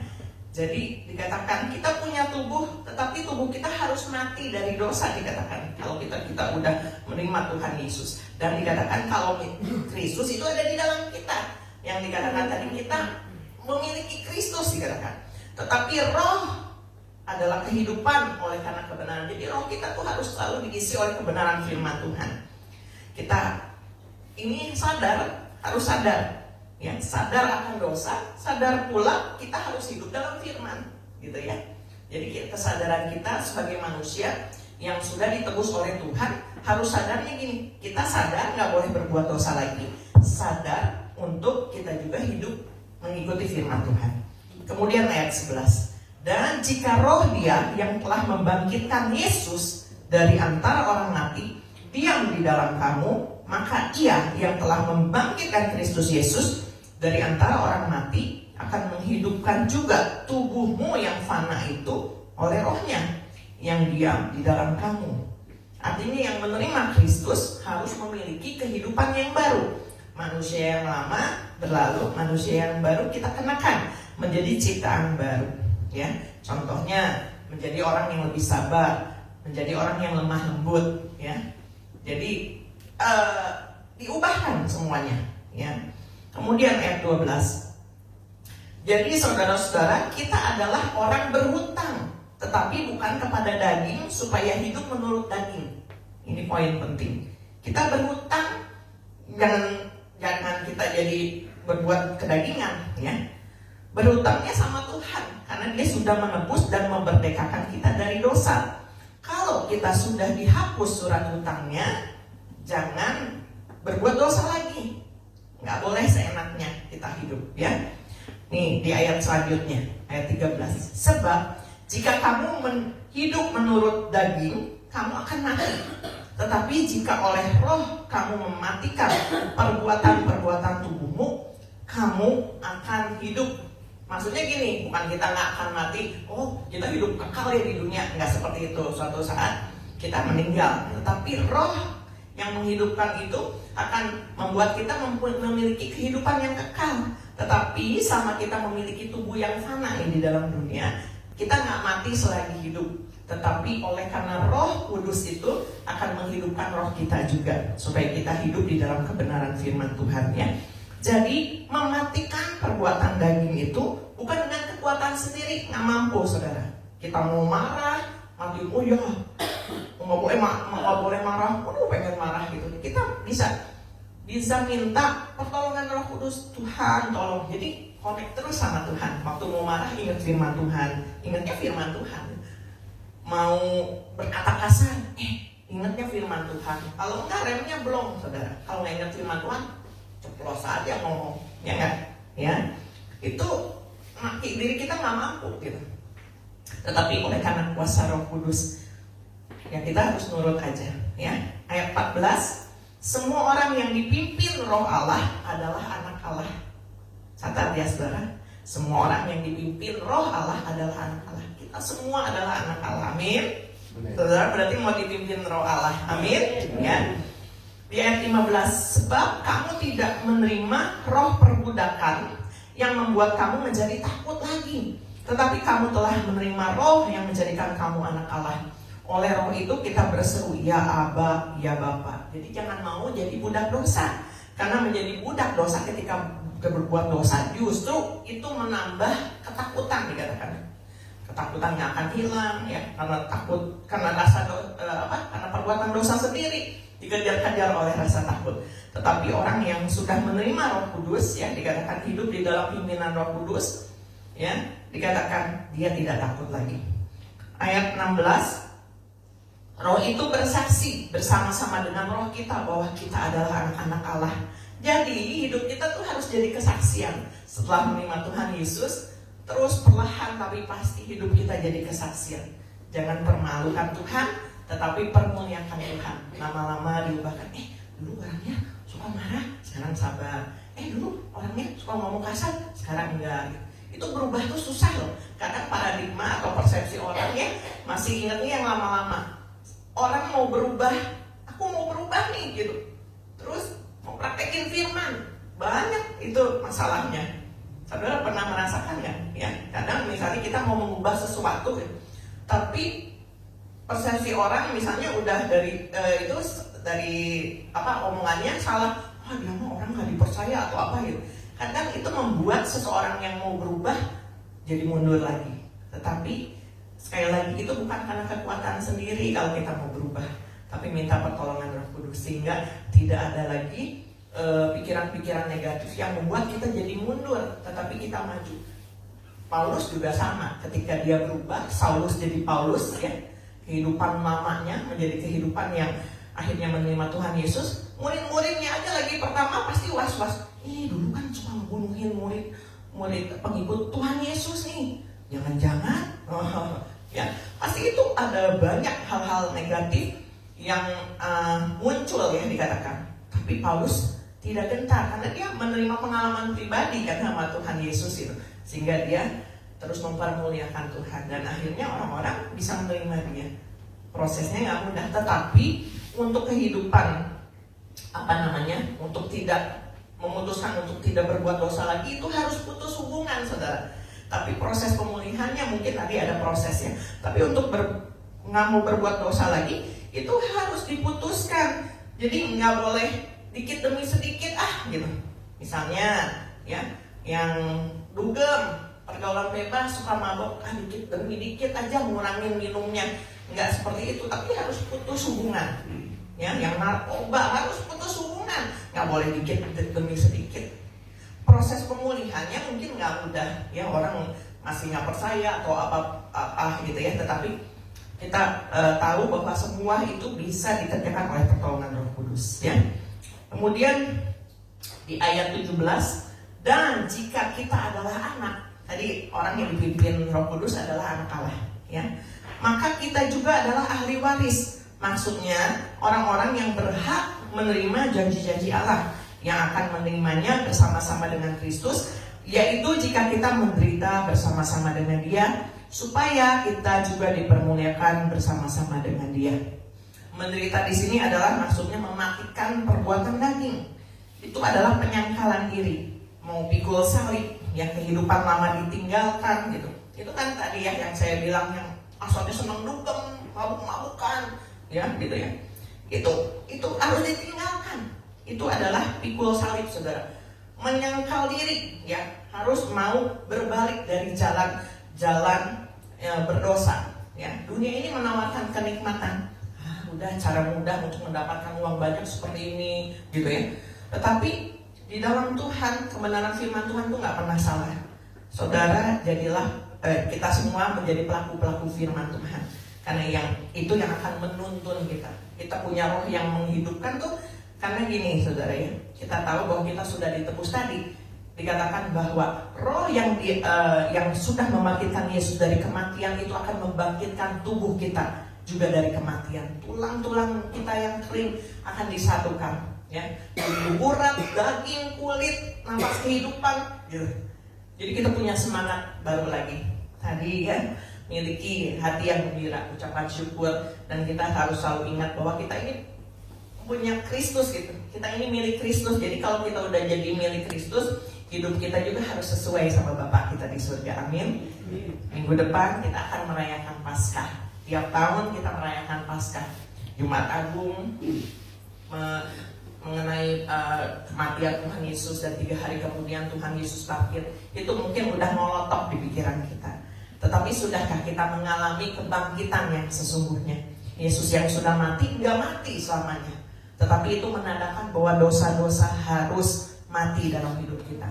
Jadi dikatakan kita punya tubuh, tetapi tubuh kita harus mati dari dosa, dikatakan kalau kita udah menerima Tuhan Yesus. Dan dikatakan kalau Kristus itu ada di dalam kita, yang dikatakan tadi kita memiliki Kristus, dikatakan. Tetapi roh adalah kehidupan oleh karena kebenaran. Jadi roh kita tuh harus selalu diisi oleh kebenaran firman Tuhan. Kita ini harus sadar, ya, sadar akan dosa, sadar pula kita harus hidup dalam firman, gitu ya. Jadi kesadaran kita sebagai manusia yang sudah ditebus oleh Tuhan harus sadarnya gini, kita sadar nggak boleh berbuat dosa lagi, sadar untuk kita juga hidup mengikuti firman Tuhan. Kemudian ayat 11. Dan jika roh Dia yang telah membangkitkan Yesus dari antara orang mati diam di dalam kamu, maka Ia yang telah membangkitkan Kristus Yesus dari antara orang mati akan menghidupkan juga tubuhmu yang fana itu oleh rohnya yang diam di dalam kamu. Artinya yang menerima Kristus harus memiliki kehidupan yang baru. Manusia yang lama berlalu, manusia yang baru kita kenakan menjadi ciptaan baru. Ya, contohnya menjadi orang yang lebih sabar, menjadi orang yang lemah lembut, ya. Jadi diubahkan semuanya, ya. Kemudian ayat 12. Jadi saudara-saudara, kita adalah orang berhutang, tetapi bukan kepada daging supaya hidup menurut daging. Ini poin penting. Kita berhutang, jangan kita jadi berbuat kedagingan, ya. Berhutangnya sama Tuhan, karena Dia sudah menebus dan memerdekakan kita dari dosa. Kalau kita sudah dihapus surat hutangnya, jangan berbuat dosa lagi. Nggak boleh seenaknya kita hidup, ya. Nih di ayat selanjutnya, ayat 13. Sebab jika kamu hidup menurut daging, kamu akan mati. Tetapi jika oleh roh kamu mematikan perbuatan-perbuatan tubuhmu, kamu akan hidup. Maksudnya gini, bukan kita nggak akan mati, oh kita hidup kekal ya di dunia, nggak seperti itu. Suatu saat kita meninggal, tetapi roh yang menghidupkan itu akan membuat kita memiliki kehidupan yang kekal. Tetapi sama kita memiliki tubuh yang fana di dalam dunia, kita nggak mati selagi hidup, tetapi oleh karena Roh Kudus itu akan menghidupkan roh kita juga, supaya kita hidup di dalam kebenaran firman Tuhan, ya. Jadi mematikan perbuatan daging itu bukan dengan kekuatan sendiri, nggak mampu, saudara. Kita mau marah, mati, oh ya, nggak boleh marah, waduh pengen marah gitu. Kita bisa minta pertolongan Roh Kudus, Tuhan tolong. Jadi connect terus sama Tuhan. Waktu mau marah ingat firman Tuhan, ingatnya firman Tuhan. Mau berkata kasar, ingatnya firman Tuhan. Kalau enggak remnya belum, saudara. Kalau nggak ingat firman Tuhan, ceplos aja ngomong, ya enggak? Ya, itu diri kita nggak mampu gitu. Tetapi oleh karena kuasa Roh Kudus, ya kita harus nurut aja. Ya, ayat 14, semua orang yang dipimpin Roh Allah adalah anak Allah. Catat ya saudara, semua orang yang dipimpin Roh Allah adalah anak Allah. Kita semua adalah anak Allah. Amin. Saudara berarti mau dipimpin Roh Allah. Amin. Ya. Di ayat 15, sebab kamu tidak menerima roh perbudakan yang membuat kamu menjadi takut lagi, tetapi kamu telah menerima roh yang menjadikan kamu anak Allah. Oleh roh itu kita berseru, ya Aba, ya Bapa. Jadi jangan mau jadi budak dosa. Karena menjadi budak dosa ketika berbuat dosa justru itu menambah ketakutan, dikatakan. Ketakutannya akan hilang ya, karena takut, karena karena perbuatan dosa sendiri dikejar-kejar oleh rasa takut. Tetapi orang yang sudah menerima Roh Kudus ya, dikatakan hidup di dalam pimpinan Roh Kudus ya, dikatakan dia tidak takut lagi. Ayat 16, roh itu bersaksi bersama-sama dengan roh kita bahwa kita adalah anak-anak Allah. Jadi hidup kita tuh harus jadi kesaksian. Setelah menerima Tuhan Yesus, terus perlahan tapi pasti hidup kita jadi kesaksian. Jangan permalukan Tuhan, tetapi permuliakan Tuhan. Lama-lama diubahkan, dulu orangnya suka marah, sekarang sabar. Dulu orangnya suka ngomong kasar, sekarang enggak. Itu berubah tuh susah loh. Kadang paradigma atau persepsi orangnya masih ingatnya yang lama-lama. Orang mau berubah, aku mau berubah nih gitu. Terus mau praktekin firman, banyak itu masalahnya. Saudara pernah merasakan nggak? Ya, kadang misalnya kita mau mengubah sesuatu, ya, tapi persepsi orang misalnya udah dari omongannya salah. Dia mah orang nggak dipercaya atau apa gitu. Kadang itu membuat seseorang yang mau berubah jadi mundur lagi. Tetapi sekali lagi itu bukan karena kekuatan sendiri kalau kita mau berubah, tapi minta pertolongan Roh Kudus sehingga tidak ada lagi pikiran-pikiran negatif yang membuat kita jadi mundur, tetapi kita maju. Paulus juga sama, ketika dia berubah, Saulus jadi Paulus ya, kehidupan lamanya menjadi kehidupan yang akhirnya menerima Tuhan Yesus. Murid-muridnya aja lagi pertama pasti was-was, dulu kan cuma ngebunuhin murid pengikut Tuhan Yesus nih, jangan-jangan ya, pasti itu ada banyak hal-hal negatif yang muncul ya, dikatakan. Tapi Paulus tidak gentar karena dia menerima pengalaman pribadi kan sama Tuhan Yesus itu, sehingga dia terus mempermuliakan Tuhan dan akhirnya orang-orang bisa menerima dia. Prosesnya nggak mudah, tetapi untuk kehidupan untuk tidak memutuskan untuk tidak berbuat dosa lagi, itu harus putus hubungan, saudara. Tapi proses pemulihannya mungkin tadi ada prosesnya. Tapi untuk nggak mau berbuat dosa lagi, itu harus diputuskan. Jadi nggak boleh dikit demi sedikit gitu. Misalnya ya, yang dugem, pergaulan bebas, suka mabok, dikit demi dikit aja ngurangin minumnya. Nggak seperti itu, tapi harus putus hubungan. Ya, yang narkoba harus putus hubungan, nggak boleh dikit demi sedikit. Proses pemulihannya mungkin nggak mudah ya, orang masih nggak percaya atau apa gitu ya, tetapi kita tahu bahwa semua itu bisa dikerjakan oleh pertolongan Roh Kudus ya. Kemudian di ayat 17, dan jika kita adalah anak, tadi orang yang dipimpin Roh Kudus adalah anak Allah ya, maka kita juga adalah ahli waris. Maksudnya orang-orang yang berhak menerima janji-janji Allah, yang akan menerimanya bersama-sama dengan Kristus, yaitu jika kita menderita bersama-sama dengan Dia, supaya kita juga dipermuliakan bersama-sama dengan Dia. Menderita di sini adalah maksudnya mematikan perbuatan daging. Itu adalah penyangkalan diri, mau pikul salib, yang kehidupan lama ditinggalkan gitu. Itu kan tadi ya yang saya bilang, yang asalnya senang dugem, mabuk-mabukan, ya gitu ya. Itu harus ditinggalkan. Itu adalah pikul salib, saudara. Menyangkal diri ya, harus mau berbalik dari jalan berdosa ya. Dunia ini menawarkan kenikmatan, udah cara mudah untuk mendapatkan uang banyak seperti ini gitu ya. Tetapi Di dalam Tuhan, kebenaran firman Tuhan tuh nggak pernah salah. Saudara, jadilah kita semua menjadi pelaku-pelaku firman Tuhan. Karena yang itu yang akan menuntun kita. Kita punya roh yang menghidupkan tuh. Karena gini saudara ya, kita tahu bahwa kita sudah ditebus tadi. Dikatakan bahwa roh yang sudah membangkitkan Yesus dari kematian itu akan membangkitkan tubuh kita juga dari kematian. Tulang-tulang kita yang kering akan disatukan, ya. Urat, daging, kulit, nafas kehidupan, gitu. Jadi kita punya semangat baru lagi. Tadi ya, miliki hati yang gembira, ucapan syukur, dan kita harus selalu ingat bahwa kita ini punya Kristus gitu. Kita ini milik Kristus. Jadi kalau kita udah jadi milik Kristus, hidup kita juga harus sesuai sama Bapa kita di surga. Amin. Minggu depan kita akan merayakan Paskah. Tiap tahun kita merayakan Paskah. Jumat Agung mengenai kematian Tuhan Yesus, dan 3 hari kemudian Tuhan Yesus bangkit. Itu mungkin udah molotok di pikiran kita. Tetapi sudahkah kita mengalami kebangkitan yang sesungguhnya? Yesus yang sudah mati nggak mati selamanya, tetapi itu menandakan bahwa dosa-dosa harus mati dalam hidup kita,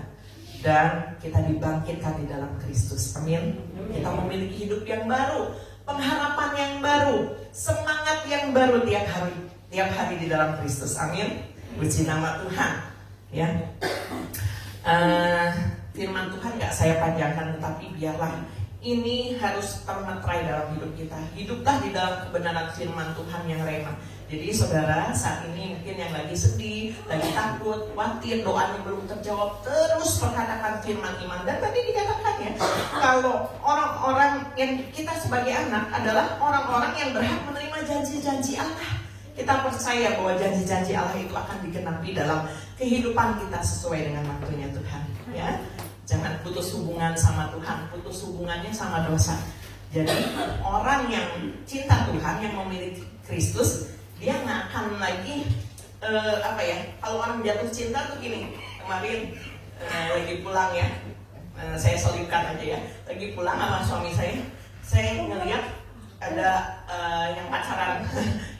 dan kita dibangkitkan di dalam Kristus. Amin. Kita memiliki hidup yang baru, pengharapan yang baru, semangat yang baru tiap hari di dalam Kristus. Amin. Puji nama Tuhan. Ya. Firman Tuhan nggak saya panjangkan, tetapi biarlah ini harus termetrai dalam hidup kita. Hiduplah di dalam kebenaran firman Tuhan yang rema. Jadi saudara, saat ini mungkin yang lagi sedih, lagi takut, khawatir, doanya belum terjawab, terus perkatakan firman iman. Dan tadi dikatakan ya, kalau orang-orang yang kita sebagai anak adalah orang-orang yang berhak menerima janji-janji Allah. Kita percaya bahwa janji-janji Allah itu akan digenapi dalam kehidupan kita sesuai dengan waktunya Tuhan. Ya, jangan putus hubungan sama Tuhan, putus hubungannya sama dosa. Jadi orang yang cinta Tuhan, yang memiliki Kristus, dia nggak akan lagi kalau orang jatuh cinta tuh gini. Kemarin lagi pulang ya, saya selipkan aja ya, lagi pulang sama suami saya ngeliat ada yang pacaran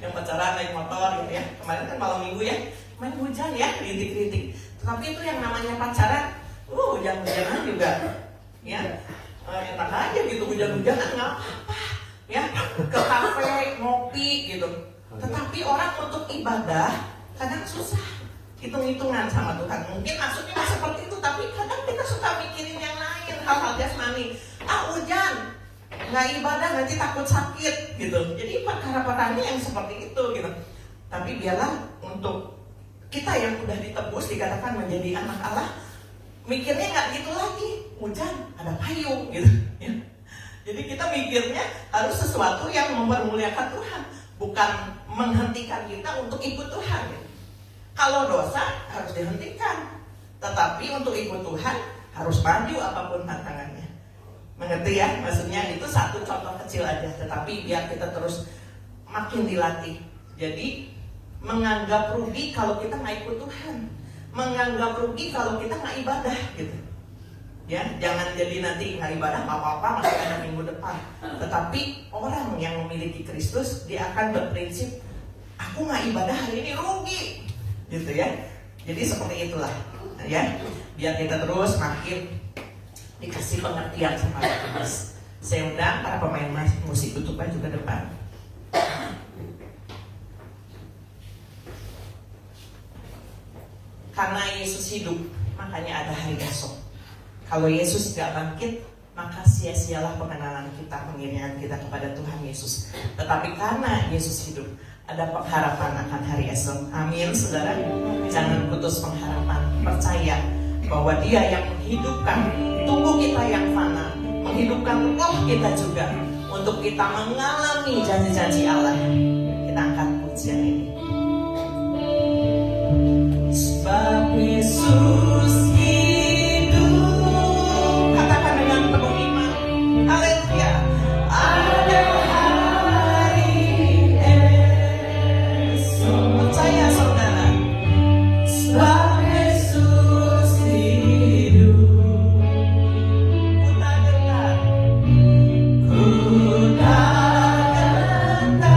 yang pacaran naik motor gitu ya. Kemarin kan malam minggu ya, main hujan ya, rintik-rintik. Tetapi itu yang namanya pacaran, hujan-hujanan juga ya, enak aja gitu, hujan-hujanan nggak apa-apa ya, ke kafe ngopi gitu. Tetapi orang untuk ibadah kadang susah hitung-hitungan sama Tuhan. Mungkin maksudnya seperti itu, tapi kadang kita suka mikirin yang lain, hal-hal jasmani. Hujan, nggak ibadah nanti takut sakit gitu. Jadi perkara-perkara yang seperti itu gitu. Tapi biarlah untuk kita yang udah ditebus, dikatakan menjadi anak Allah, mikirnya nggak gitu lagi. Hujan, ada payung gitu ya. Jadi kita mikirnya harus sesuatu yang mempermuliakan Tuhan, bukan menghentikan kita untuk ikut Tuhan gitu. Kalau dosa harus dihentikan, tetapi untuk ikut Tuhan harus maju apapun tantangannya. Mengerti ya? Maksudnya itu satu contoh kecil aja, tetapi biar kita terus makin dilatih. Jadi menganggap rugi kalau kita nggak ikut Tuhan, menganggap rugi kalau kita nggak ibadah gitu. Ya, jangan jadi nanti nggak ibadah nggak apa-apa, masih ada minggu depan. Tetapi orang yang memiliki Kristus, dia akan berprinsip, aku nggak ibadah hari ini rugi, gitu ya. Jadi seperti itulah, ya. Biar kita terus makin dikasih pengertian sama Kristus. Saya undang para pemain musik tutupan juga depan. Karena Yesus hidup, makanya ada hari esok. Kalau Yesus tidak bangkit, maka sia-sialah pengenalan kita, pengiringan kita kepada Tuhan Yesus. Tetapi karena Yesus hidup, ada pengharapan akan hari esok. Amin, saudara. Jangan putus pengharapan. Percaya bahwa Dia yang menghidupkan tubuh kita yang fana, menghidupkan roh kita juga, untuk kita mengalami janji-janji Allah. Kita angkat pujian ini. Sebab Yesus hidup, katakan dengan penuh iman. Haleluya. Ada hari esok. Percaya saudara. Sebab Yesus hidup. Ku tak gentar. Ku tak gentar.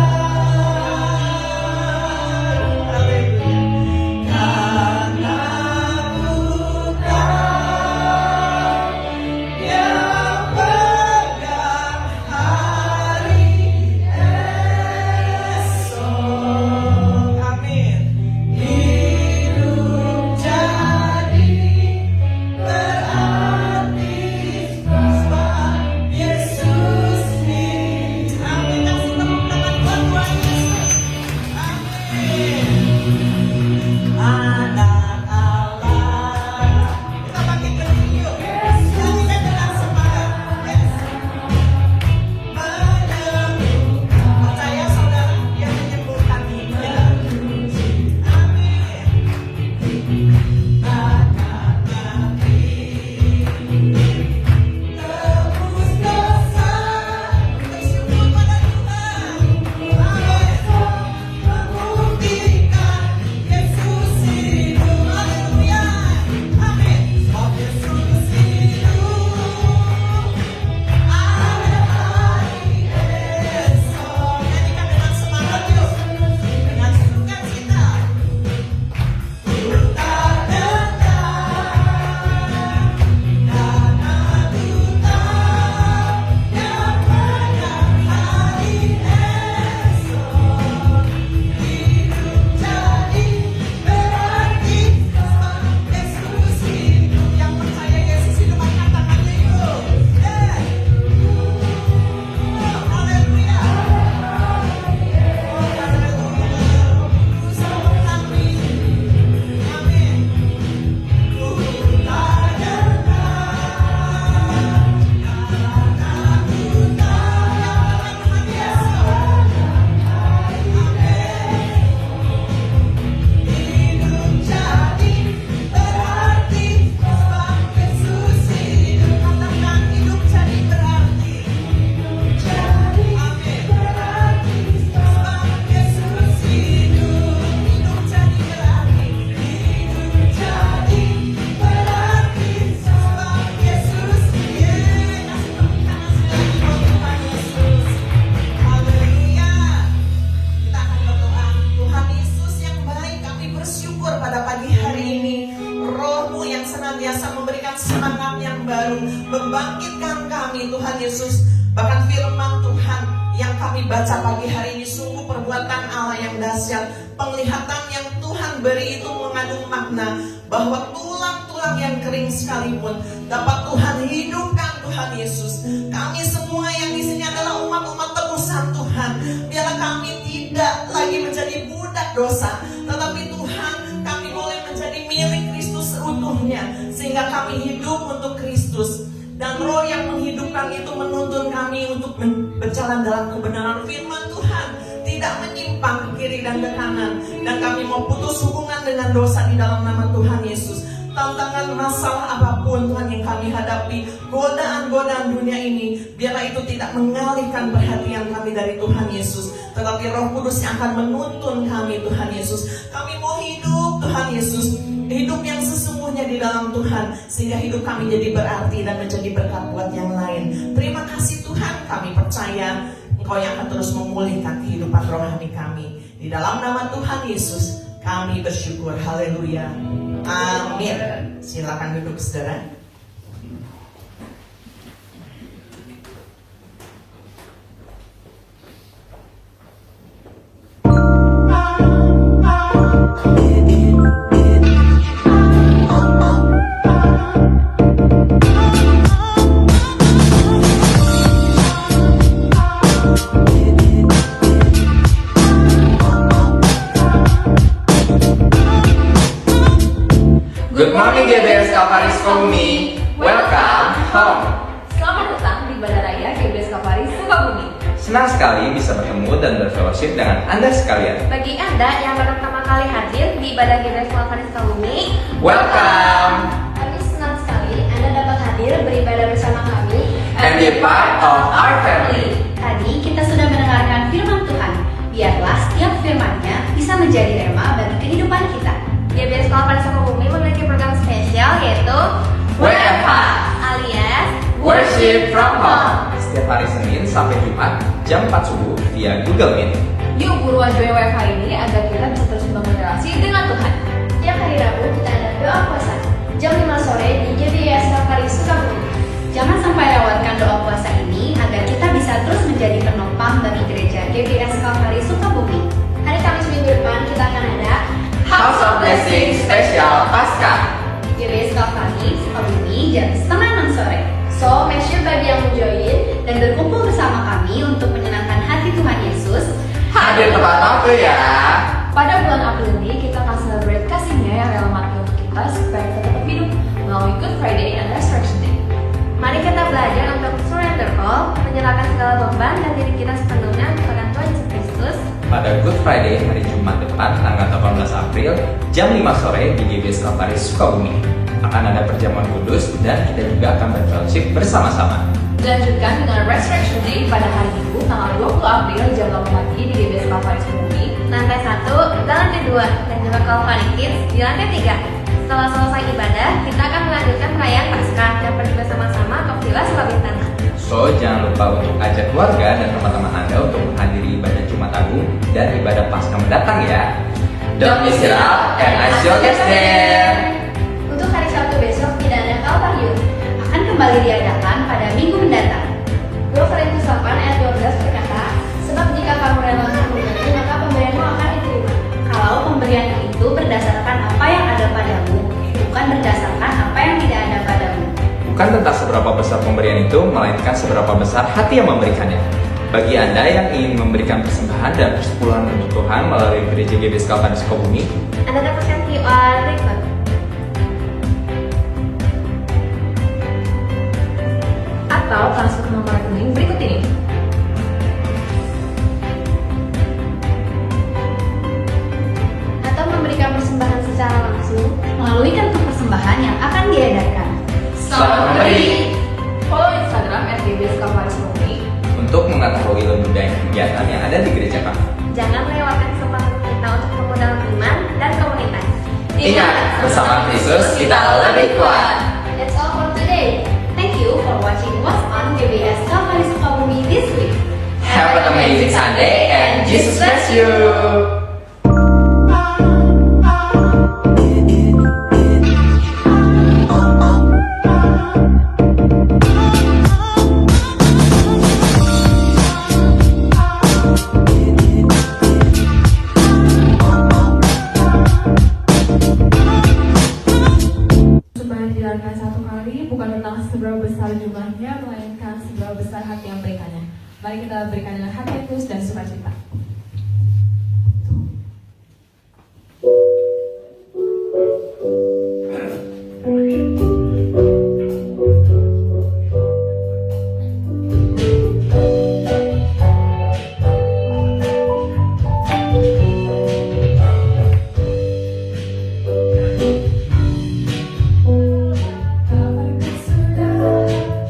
membangkitkan kami Tuhan Yesus. Bahkan firman Tuhan yang kami baca pagi hari ini sungguh perbuatan Allah yang dahsyat. Penglihatan yang Tuhan beri itu mengandung makna bahwa tulang-tulang yang kering sekalipun dapat Tuhan hidupkan Tuhan Yesus. Kami semua yang di sini adalah umat-umat tebusan Tuhan. Biarlah kami tidak lagi menjadi budak dosa, tetapi Tuhan kami boleh menjadi milik Kristus seutuhnya, sehingga kami hidup untuk Kristus. Dan roh yang menghidupkan itu menuntun kami untuk berjalan dalam kebenaran firman Tuhan, tidak menyimpang ke kiri dan ke kanan. Dan kami mau putus hubungan dengan dosa di dalam nama Tuhan Yesus. Tantangan masalah apapun Tuhan yang kami hadapi, godaan-godaan dunia ini, biarlah itu tidak mengalihkan perhatian kami dari Tuhan Yesus, tetapi Roh Kudus yang akan menuntun kami Tuhan Yesus. Kami mau hidup Tuhan Yesus, hidup yang sesungguhnya di dalam Tuhan, sehingga hidup kami jadi berarti dan menjadi berkat buat yang lain. Terima kasih Tuhan, kami percaya Engkau yang akan terus memulihkan kehidupan rohani kami. Di dalam nama Tuhan Yesus kami bersyukur. Haleluya. Amin. Silakan duduk saudara. Good morning GBS Kalvari Sukabumi. Welcome home. Selamat datang di Bandara Raya GBS Kalvari Sukabumi. Senang sekali bisa bertemu dan berfellowship dengan Anda sekalian. Bagi Anda yang baru pertama kali hadir di Bandara GBS Kalvari Sukabumi, Welcome. kami senang sekali Anda dapat hadir beribadah bersama kami And be part of our family. Tadi kita sudah mendengarkan firman Tuhan. Biarlah setiap firman-Nya bisa menjadi rema bagi kehidupan kita. GBS Kalvari Sukabumi memiliki program spesial yaitu WFH alias Worship from Home. Setiap hari Senin sampai Jumat jam 4 subuh via Google Meet. Yuk buruan join WFH ini agar kita bisa terus membangun relasi dengan Tuhan. Tiap hari Rabu kita ada doa puasa jam 5 sore di GBS Kalvari Sukabumi. Jangan sampai lewatkan doa puasa ini agar kita bisa terus menjadi penopang bagi gereja GBS Kalvari Sukabumi. Hari Kamis minggu depan kita akan ada House of Blessing Spesial Pasca. GBS Kalvari Sukabumi jam 5:30 sore. So make sure bagi yang mau join dan berkumpul bersama kami untuk menyenangkan hati Tuhan Yesus. Hadir tepat waktu ya. Pada bulan April ini kita akan celebrate kasihnya yang rela mati untuk kita supaya kita tetap hidup melalui Good Friday and Resurrection Day. Mari kita belajar untuk surrender all, menyerahkan segala beban dan diri kita sepenuhnya kepada Tuhan Yesus Kristus. Pada Good Friday hari Jumat depan tanggal 18 April jam 5 sore di GBS Kalvari Sukabumi akan ada perjamuan kudus dan kita juga akan berfellowship bersama-sama. Dilanjutkan dengan Resurrection Day pada hari Minggu tanggal 20 April jam 8 pagi di GBS Kalvari Sukabumi. Lantai 1 dan lantai 2 dan juga Kalvari Kids di lantai 3. Setelah selesai ibadah, kita akan melanjutkan perayaan Paskah dan pergi bersama-sama ke Villa Sulawintana. So, jangan lupa untuk ajak keluarga dan teman-teman Anda untuk menghadiri ibadah Jumat Agung dan ibadah Paskah mendatang ya. Don't miss it out and I see you guys there. Untuk hari Sabtu besok tidak ada Kalvari Youth, akan kembali diadakan pada minggu mendatang. 2 Korintus 8 ayat 12 berkata, sebab jika kamu rela untuk memberi, maka pemberianmu akan diterima. Kalau pemberian itu berdasarkan apa yang ada padamu, bukan berdasarkan apa yang tidak ada padamu. Bukan tentang seberapa besar pemberian itu, melainkan seberapa besar hati yang memberikannya. Bagi Anda yang ingin memberikan persembahan dan persepuluhan untuk Tuhan melalui gereja GBS Kalvari Sukabumi, Anda dapatkan QR berikut. Atau transfer ke nomor rekening berikut ini. Atau memberikan persembahan secara langsung melalui kantong persembahan yang akan diedarkan. Selamat memberi. Follow Instagram @GBS Kalvari Sukabumi. untuk mengetahui lebih banyak kegiatan yang ada di gereja kami. Jangan melewatkan kesempatan kita untuk bertemu dalam iman dan komunitas. Ingat, bersama Kristus kita lebih kuat. That's all for today. Thank you for watching What's on GBS Kalvari Sukabumi this week. Have an amazing Sunday and Jesus bless you. jumlahnya, melainkan seberapa besar hati yang berikannya. Mari kita berikan dengan hati yang tulus dan sukacita.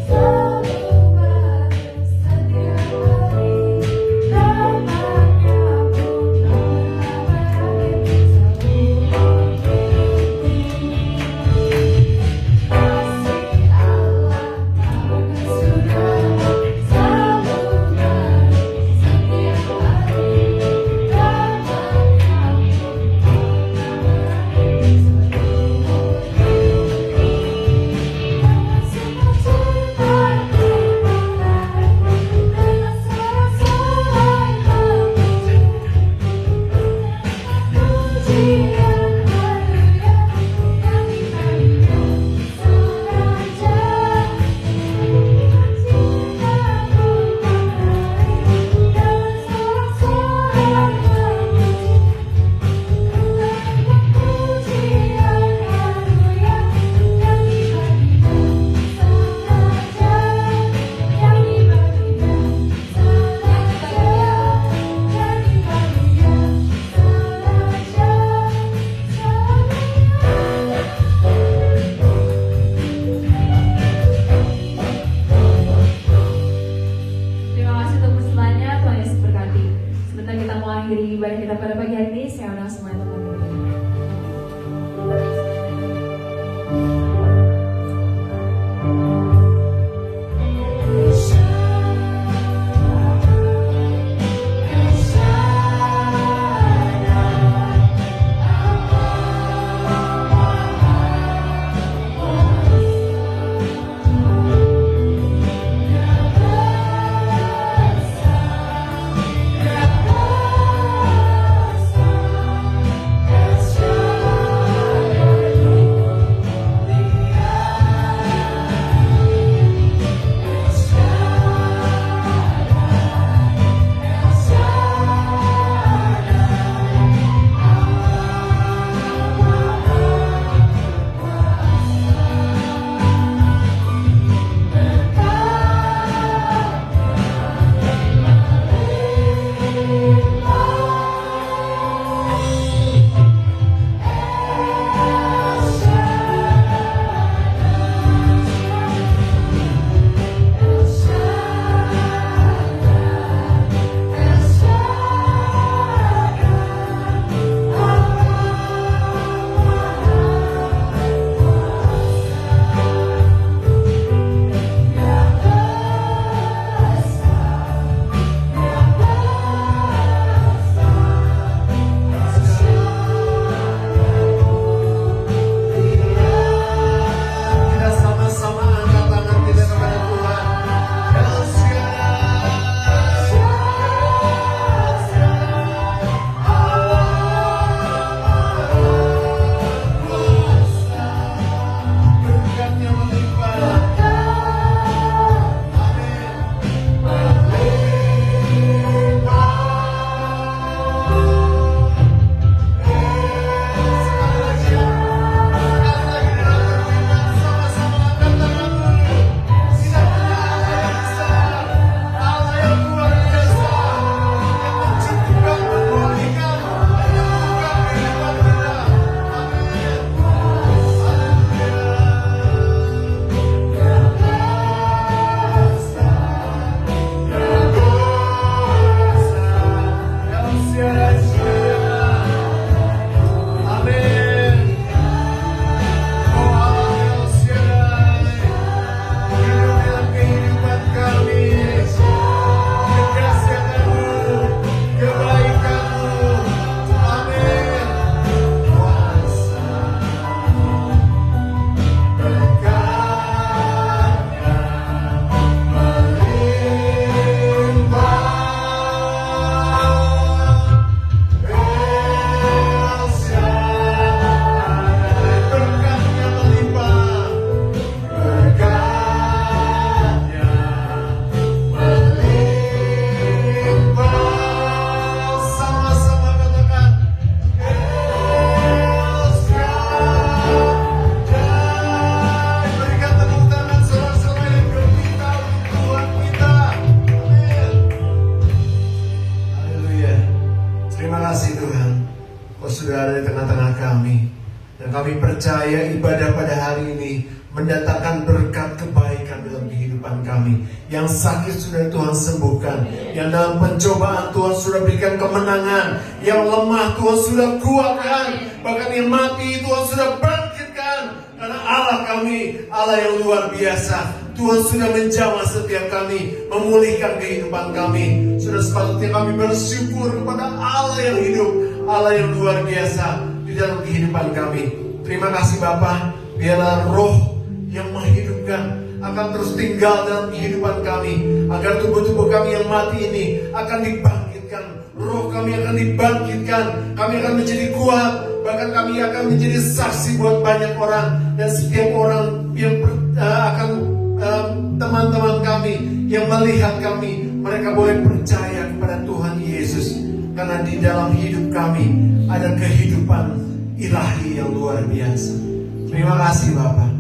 Selalu bahagia setiap hari. percaya ibadah pada hari ini mendatangkan berkat kebaikan dalam kehidupan kami. Yang sakit sudah Tuhan sembuhkan, yang dalam pencobaan Tuhan sudah berikan kemenangan, yang lemah Tuhan sudah kuatkan, bahkan yang mati Tuhan sudah bangkitkan. Karena Allah kami, Allah yang luar biasa. Tuhan sudah menjamah setiap kami, memulihkan kehidupan kami. Sudah sepatutnya kami bersyukur kepada Allah yang hidup, Allah yang luar biasa di dalam kehidupan kami. Terima kasih Bapa, biarlah roh yang menghidupkan akan terus tinggal dalam kehidupan kami, agar tubuh-tubuh kami yang mati ini akan dibangkitkan. Roh kami akan dibangkitkan, kami akan menjadi kuat, bahkan kami akan menjadi saksi buat banyak orang. Dan setiap orang yang akan teman-teman kami yang melihat kami, mereka boleh percaya kepada Tuhan Yesus, karena di dalam hidup kami ada kehidupan ilahi yang luar biasa. Terima kasih Bapak.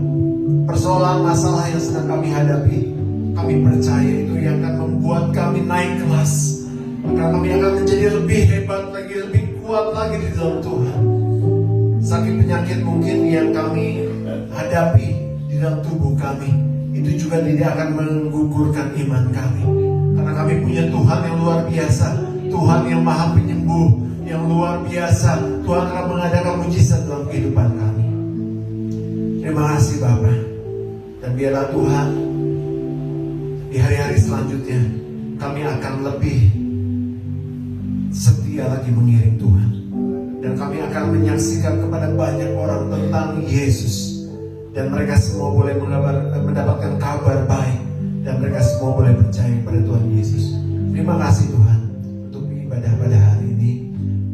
Persoalan masalah yang sedang kami hadapi, kami percaya itu yang akan membuat kami naik kelas, maka kami akan menjadi lebih hebat lagi, lebih kuat lagi di dalam Tuhan. Sakit penyakit mungkin yang kami hadapi di dalam tubuh kami, itu juga tidak akan menggugurkan iman kami, karena kami punya Tuhan yang luar biasa, Tuhan yang maha penyembuh, yang luar biasa. Tuhan akan mengadakan mujizat dalam kehidupan kami. Terima kasih Bapa. Dan biarlah Tuhan, di hari-hari selanjutnya kami akan lebih setia lagi mengiring Tuhan, dan kami akan menyaksikan kepada banyak orang tentang Yesus, dan mereka semua boleh mendapatkan kabar baik, dan mereka semua boleh percaya kepada Tuhan Yesus. Terima kasih Tuhan untuk ibadah pada hari ini.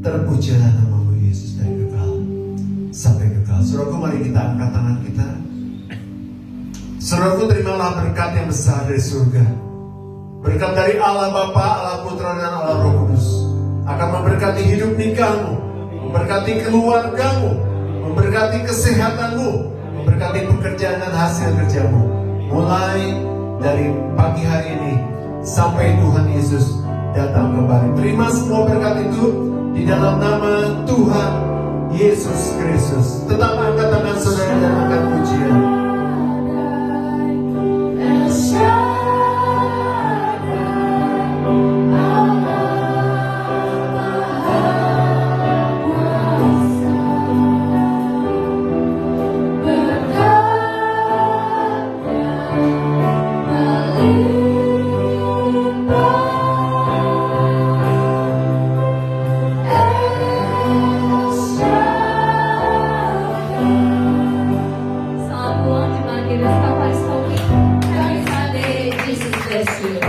Terpujilah nama-Mu Yesus dari kekal sampai kekal. Saudaraku, mari kita angkat tangan kita. Saudaraku, terimalah berkat yang besar dari surga. Berkat dari Allah Bapa, Allah Putra, dan Allah Roh Kudus akan memberkati hidup nikahmu, memberkati keluargamu, memberkati kesehatanmu, memberkati pekerjaan dan hasil kerjamu, mulai dari pagi hari ini sampai Tuhan Yesus datang kembali. Terima semua berkat itu di dalam nama Tuhan Yesus Kristus. Tetap angkat tangan saudara dan angkat pujian. Salam Tuhan, jemaat GBS Kalvaris Kopi. Happy Sunday, Jesus bless you.